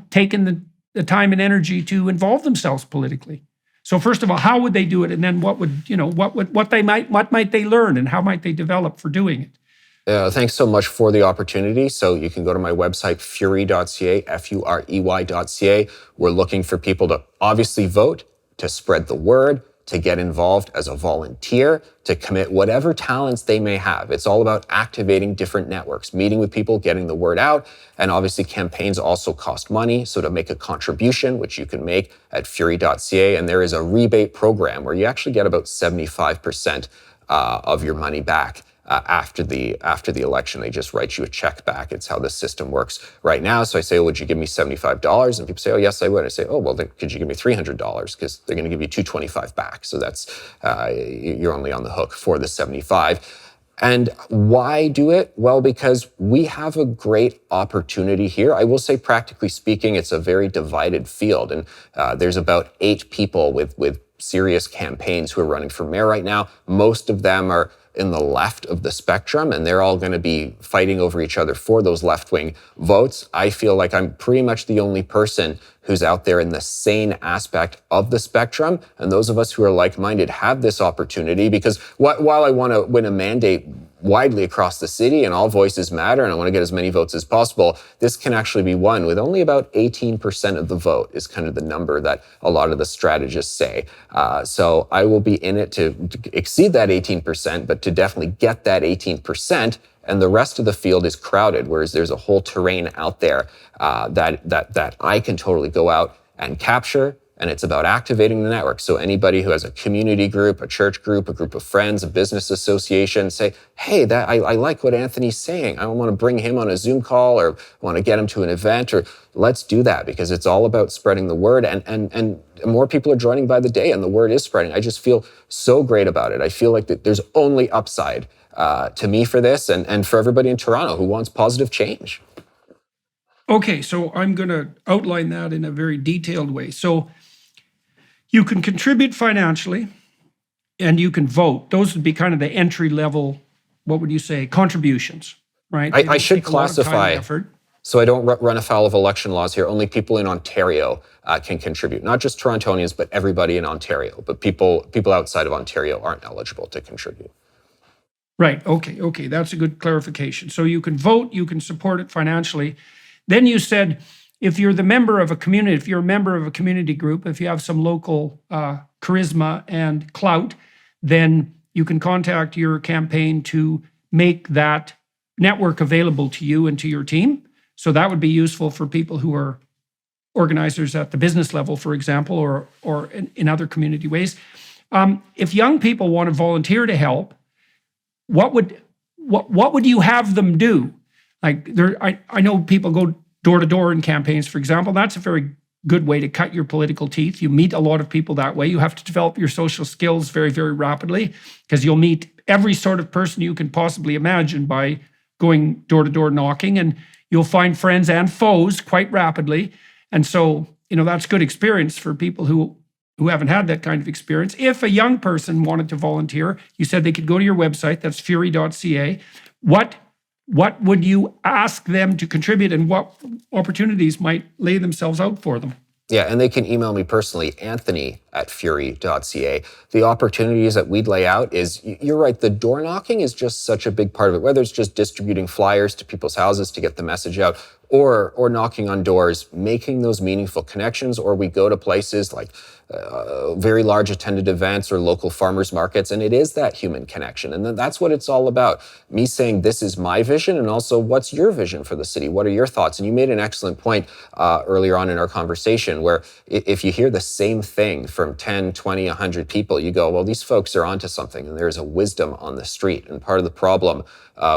taking the time and energy to involve themselves politically? So first of all, how would they do it? And then what might they learn, and how might they develop for doing it? Thanks so much for the opportunity. So you can go to my website, furey.ca, Furey.ca. We're looking for people to obviously vote, to spread the word, to get involved as a volunteer, to commit whatever talents they may have. It's all about activating different networks, meeting with people, getting the word out. And obviously campaigns also cost money. So to make a contribution, which you can make at Furey.ca, and there is a rebate program where you actually get about 75% of your money back. After the election, they just write you a check back. It's how the system works right now. So I say, would you give me $75? And people say, oh, yes, I would. I say, oh, well, then could you give me $300? Because they're going to give you $225 back. So that's, you're only on the hook for the 75. And why do it? Well, because we have a great opportunity here. I will say, practically speaking, it's a very divided field. And there's about 8 people with serious campaigns who are running for mayor right now. Most of them are in the left of the spectrum, and they're all going to be fighting over each other for those left-wing votes. I feel like I'm pretty much the only person who's out there in the sane aspect of the spectrum. And those of us who are like-minded have this opportunity, because while I want to win a mandate widely across the city and all voices matter, and I want to get as many votes as possible, this can actually be won with only about 18% of the vote is kind of the number that a lot of the strategists say. So I will be in it to exceed that 18%, but to definitely get that 18%. And the rest of the field is crowded, whereas there's a whole terrain out there that I can totally go out and capture and it's about activating the network. So anybody who has a community group, a church group, a group of friends, a business association, say, hey, that I like what Anthony's saying. I want to bring him on a Zoom call, or want to get him to an event, or let's do that, because it's all about spreading the word, and more people are joining by the day, and the word is spreading. I just feel so great about it. I feel like that there's only upside to me for this, and for everybody in Toronto who wants positive change. Okay, so I'm going to outline that in a very detailed way. So you can contribute financially and you can vote. Those would be kind of the entry level, what would you say, contributions, right? I should classify, so I don't run afoul of election laws here. Only people in Ontario can contribute, not just Torontonians, but everybody in Ontario. But people outside of Ontario aren't eligible to contribute. Right, okay, that's a good clarification. So you can vote, you can support it financially. Then you said, if you're the member of a community, if you're a member of a community group, if you have some local charisma and clout, then you can contact your campaign to make that network available to you and to your team. So that would be useful for people who are organizers at the business level, for example, or in other community ways. If young people want to volunteer to help, what would you have them do? Like I know people go door to door in campaigns, for example. That's a very good way to cut your political teeth. You meet a lot of people that way. You have to develop your social skills very, very rapidly, because you'll meet every sort of person you can possibly imagine by going door to door knocking, and you'll find friends and foes quite rapidly. And so, that's good experience for people who haven't had that kind of experience. If a young person wanted to volunteer, you said they could go to your website, that's furey.ca. What would you ask them to contribute, and what opportunities might lay themselves out for them? Yeah, and they can email me personally, anthony@furey.ca. The opportunities that we'd lay out is, you're right, the door knocking is just such a big part of it, whether it's just distributing flyers to people's houses to get the message out, or knocking on doors, making those meaningful connections, or we go to places like very large attended events or local farmers markets, and it is that human connection. And then that's what it's all about. Me saying, this is my vision, and also, what's your vision for the city? What are your thoughts? And you made an excellent point earlier on in our conversation, where if you hear the same thing from 10, 20, 100 people, you go, well, these folks are onto something, and there's a wisdom on the street. And part of the problem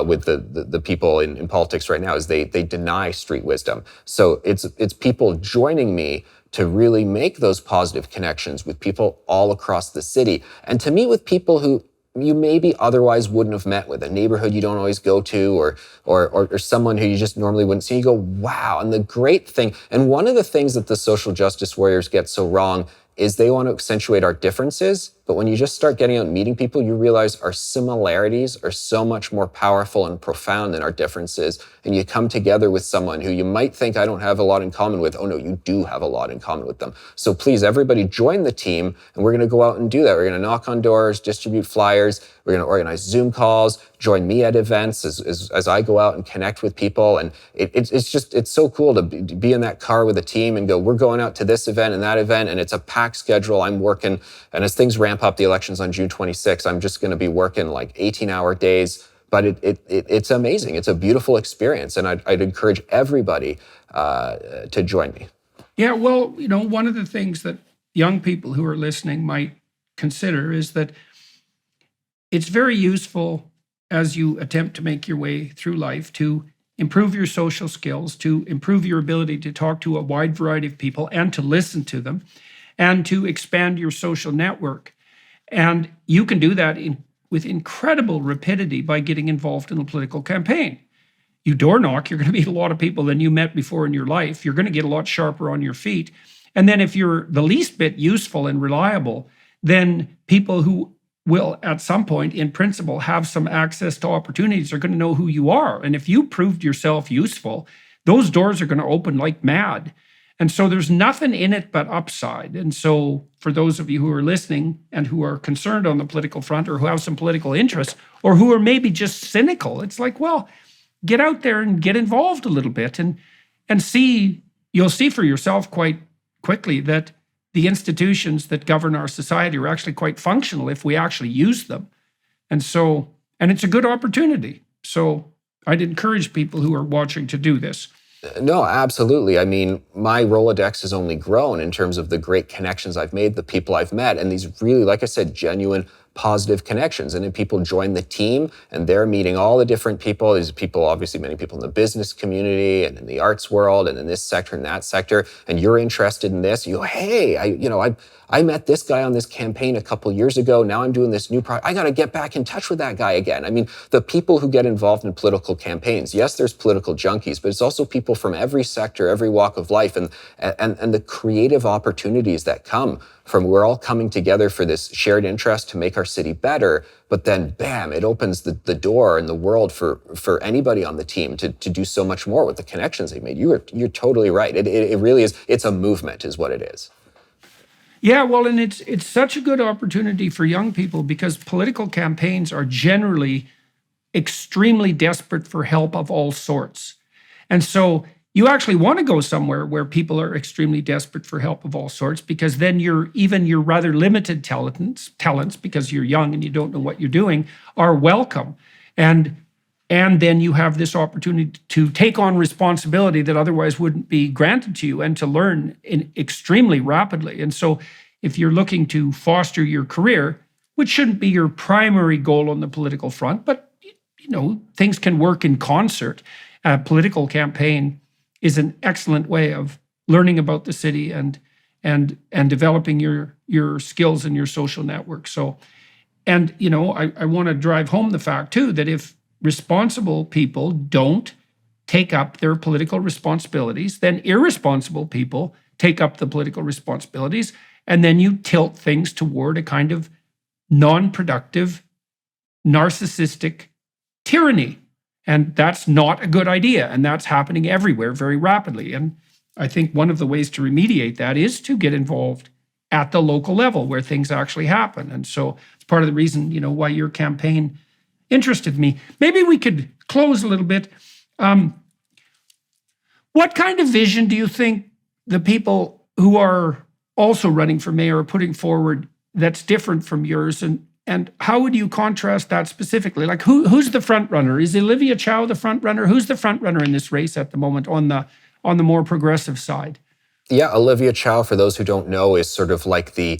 with the people in politics right now is they deny street wisdom. So it's people joining me to really make those positive connections with people all across the city, and to meet with people who you maybe otherwise wouldn't have met with, a neighborhood you don't always go to, or someone who you just normally wouldn't see. You go, wow. And the great thing, and one of the things that the social justice warriors get so wrong, is they want to accentuate our differences. But when you just start getting out and meeting people, you realize our similarities are so much more powerful and profound than our differences. And you come together with someone who you might think, I don't have a lot in common with. Oh no, you do have a lot in common with them. So please, everybody join the team, and we're going to go out and do that. We're going to knock on doors, distribute flyers. We're going to organize Zoom calls, join me at events as I go out and connect with people. And it's so cool to be in that car with a team and go, we're going out to this event and that event, and it's a packed schedule. I'm working, and as things ramp up, the elections on June 26th, I'm just going to be working like 18-hour days. But it's amazing. It's a beautiful experience, and I'd encourage everybody to join me. Yeah, well, one of the things that young people who are listening might consider is that it's very useful, as you attempt to make your way through life, to improve your social skills, to improve your ability to talk to a wide variety of people and to listen to them, and to expand your social network. And you can do that with incredible rapidity by getting involved in a political campaign. You door knock, you're going to meet a lot of people than you met before in your life. You're going to get a lot sharper on your feet. And then if you're the least bit useful and reliable, then people who will at some point, in principle, have some access to opportunities are going to know who you are. And if you proved yourself useful, those doors are going to open like mad. And so there's nothing in it but upside. And so for those of you who are listening and who are concerned on the political front, or who have some political interest, or who are maybe just cynical, it's like, well, get out there and get involved a little bit and see, you'll see for yourself quite quickly that the institutions that govern our society are actually quite functional if we actually use them. And it's a good opportunity. So I'd encourage people who are watching to do this. No, absolutely. I mean, my Rolodex has only grown in terms of the great connections I've made, the people I've met, and these really, like I said, genuine positive connections. And then people join the team and they're meeting all the different people. These people, obviously many people in the business community and in the arts world and in this sector and that sector. And you're interested in this. You go, hey, I met this guy on this campaign a couple years ago. Now I'm doing this new project. I got to get back in touch with that guy again. I mean, the people who get involved in political campaigns, yes, there's political junkies, but it's also people from every sector, every walk of life, and the creative opportunities that come from we're all coming together for this shared interest to make our city better. But then, bam, it opens the door in the world for anybody on the team to do so much more with the connections they made. You're totally right. It really is. It's a movement, is what it is. Yeah, well, and it's such a good opportunity for young people because political campaigns are generally extremely desperate for help of all sorts. And so you actually want to go somewhere where people are extremely desperate for help of all sorts, because then your rather limited talents, because you're young and you don't know what you're doing, are welcome. And then you have this opportunity to take on responsibility that otherwise wouldn't be granted to you and to learn extremely rapidly. And so if you're looking to foster your career, which shouldn't be your primary goal on the political front, but things can work in concert. A political campaign is an excellent way of learning about the city and developing your skills and your social network. So, and I want to drive home the fact too that if responsible people don't take up their political responsibilities, then irresponsible people take up the political responsibilities, and then you tilt things toward a kind of non-productive, narcissistic tyranny. And that's not a good idea. And that's happening everywhere very rapidly. And I think one of the ways to remediate that is to get involved at the local level where things actually happen. And so it's part of the reason, why your campaign interested me. Maybe we could close a little bit. What kind of vision do you think the people who are also running for mayor are putting forward that's different from yours? And how would you contrast that specifically? Like who's the front runner? Is Olivia Chow the front runner? Who's the front runner in this race at the moment on the more progressive side? Yeah, Olivia Chow, for those who don't know, is sort of like the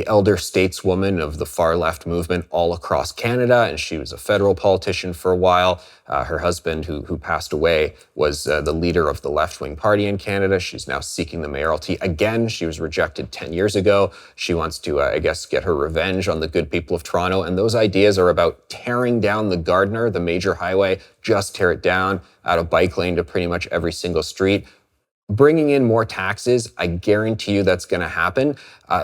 elder stateswoman of the far left movement all across Canada, and she was a federal politician for a while. Her husband, who passed away, was the leader of the left-wing party in Canada. She's now seeking the mayoralty again. She was rejected 10 years ago. She wants to, get her revenge on the good people of Toronto, and those ideas are about tearing down the Gardiner, the major highway, just tear it down, out of bike lane to pretty much every single street. Bringing in more taxes, I guarantee you that's going to happen.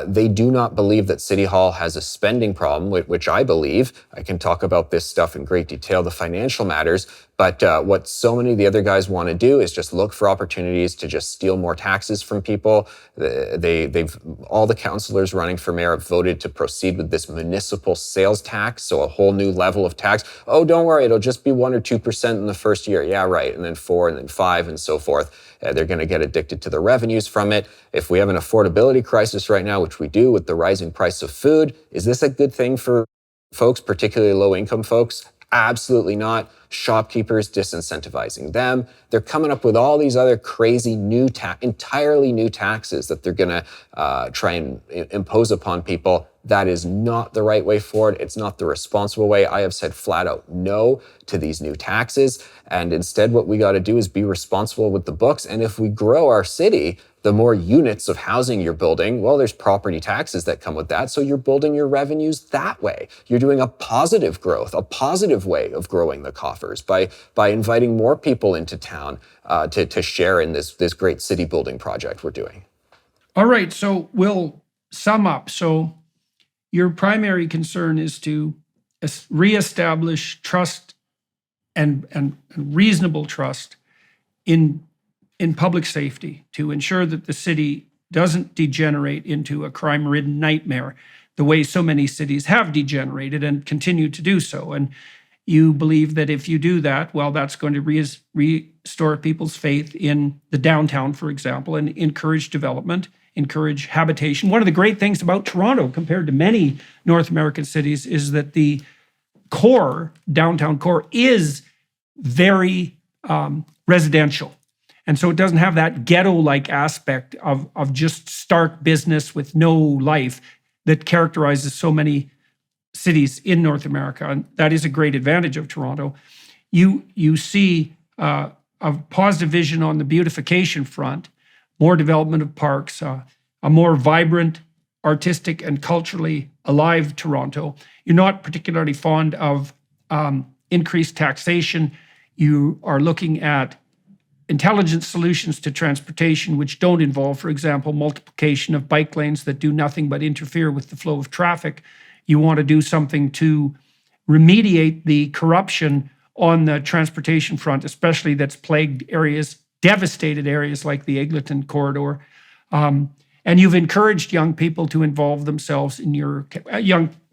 They do not believe that City Hall has a spending problem, which I believe. I can talk about this stuff in great detail, the financial matters. But what so many of the other guys want to do is just look for opportunities to just steal more taxes from people. All the councillors running for mayor have voted to proceed with this municipal sales tax, so a whole new level of tax. Oh, don't worry, it'll just be 1 or 2% in the first year. Yeah, right, and then 4, and then 5, and so forth. They're going to get addicted to the revenues from it. If we have an affordability crisis right now, which we do with the rising price of food, is this a good thing for folks, particularly low-income folks? Absolutely not. Shopkeepers, disincentivizing them. They're coming up with all these other crazy entirely new taxes that they're going to try and impose upon people. That is not the right way forward. It's not the responsible way. I have said flat out no to these new taxes. And instead, what we got to do is be responsible with the books. And if we grow our city, the more units of housing you're building, well, there's property taxes that come with that. So you're building your revenues that way. You're doing a positive growth, a positive way of growing the coffers by inviting more people into town to share in this great city building project we're doing. All right, so we'll sum up. So your primary concern is to reestablish trust and reasonable trust in public safety, to ensure that the city doesn't degenerate into a crime-ridden nightmare the way so many cities have degenerated and continue to do so. And you believe that if you do that, well, that's going to restore people's faith in the downtown, for example, and encourage development, encourage habitation. One of the great things about Toronto compared to many North American cities is that the core, downtown core, is very residential. And so it doesn't have that ghetto-like aspect of just stark business with no life that characterizes so many cities in North America. And that is a great advantage of Toronto. You see a positive vision on the beautification front, more development of parks, a more vibrant, artistic, and culturally alive Toronto. You're not particularly fond of increased taxation. You are looking at intelligent solutions to transportation, which don't involve, for example, multiplication of bike lanes that do nothing but interfere with the flow of traffic. You want to do something to remediate the corruption on the transportation front, especially that's plagued areas, devastated areas like the Eglinton corridor. And you've encouraged young people to involve themselves in your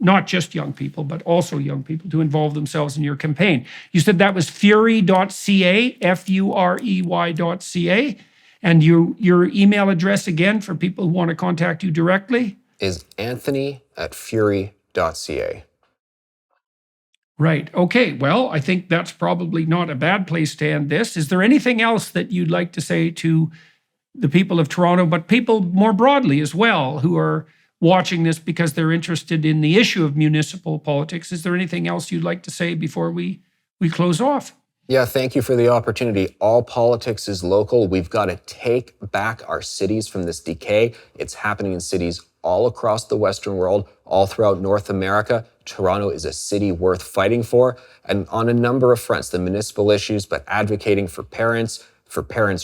not just young people, but also young people to involve themselves in your campaign. You said that was furey.ca, Furey.ca. And your email address again for people who want to contact you directly? Is Anthony@Furey.ca. Right. Okay. Well, I think that's probably not a bad place to end this. Is there anything else that you'd like to say to the people of Toronto, but people more broadly as well, who are watching this because they're interested in the issue of municipal politics? Is there anything else you'd like to say before we close off? Yeah, thank you for the opportunity. All politics is local. We've got to take back our cities from this decay. It's happening in cities all across the Western world, all throughout North America. Toronto is a city worth fighting for, and on a number of fronts, the municipal issues, but advocating for parents'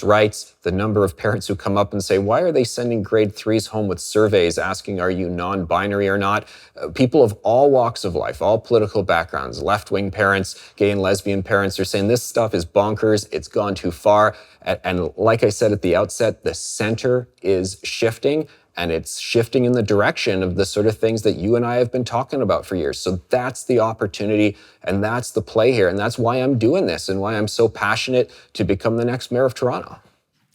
rights, the number of parents who come up and say, why are they sending grade 3s home with surveys asking, are you non-binary or not? People of all walks of life, all political backgrounds, left-wing parents, gay and lesbian parents are saying this stuff is bonkers, it's gone too far. And like I said at the outset, the center is shifting, and it's shifting in the direction of the sort of things that you and I have been talking about for years. So that's the opportunity, and that's the play here. And that's why I'm doing this and why I'm so passionate to become the next mayor of Toronto.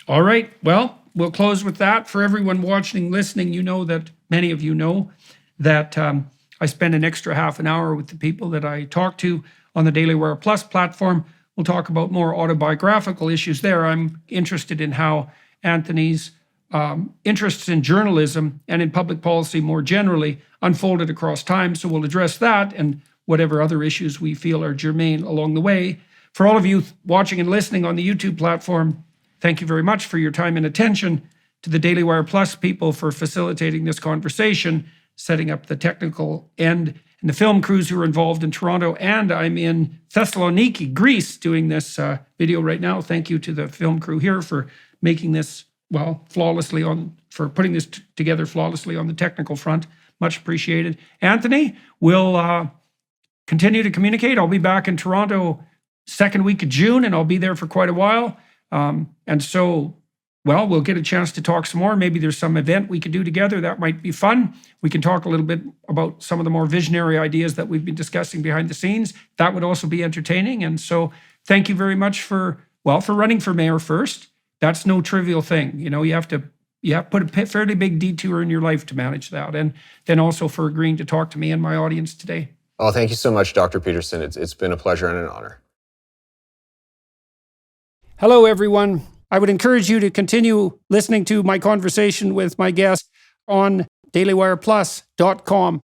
All right. Well, we'll close with that. For everyone watching, listening, you know that, many of you know, that I spend an extra half an hour with the people that I talk to on the Daily Wire Plus platform. We'll talk about more autobiographical issues there. I'm interested in how Anthony's interests in journalism and in public policy more generally unfolded across time. So we'll address that and whatever other issues we feel are germane along the way. For all of you watching and listening on the YouTube platform, thank you very much for your time and attention. To the Daily Wire Plus people for facilitating this conversation, setting up the technical end, and the film crews who are involved in Toronto. And I'm in Thessaloniki, Greece, doing this video right now. Thank you to the film crew here for making this flawlessly for putting this together flawlessly on the technical front. Much appreciated. Anthony, we'll continue to communicate. I'll be back in Toronto second week of June, and I'll be there for quite a while. And so, we'll get a chance to talk some more. Maybe there's some event we could do together. That might be fun. We can talk a little bit about some of the more visionary ideas that we've been discussing behind the scenes. That would also be entertaining. And so thank you very much for running for mayor first. That's no trivial thing. You know, you have to put a fairly big detour in your life to manage that. And then also for agreeing to talk to me and my audience today. Oh, thank you so much, Dr. Peterson. It's been a pleasure and an honor. Hello, everyone. I would encourage you to continue listening to my conversation with my guest on dailywireplus.com.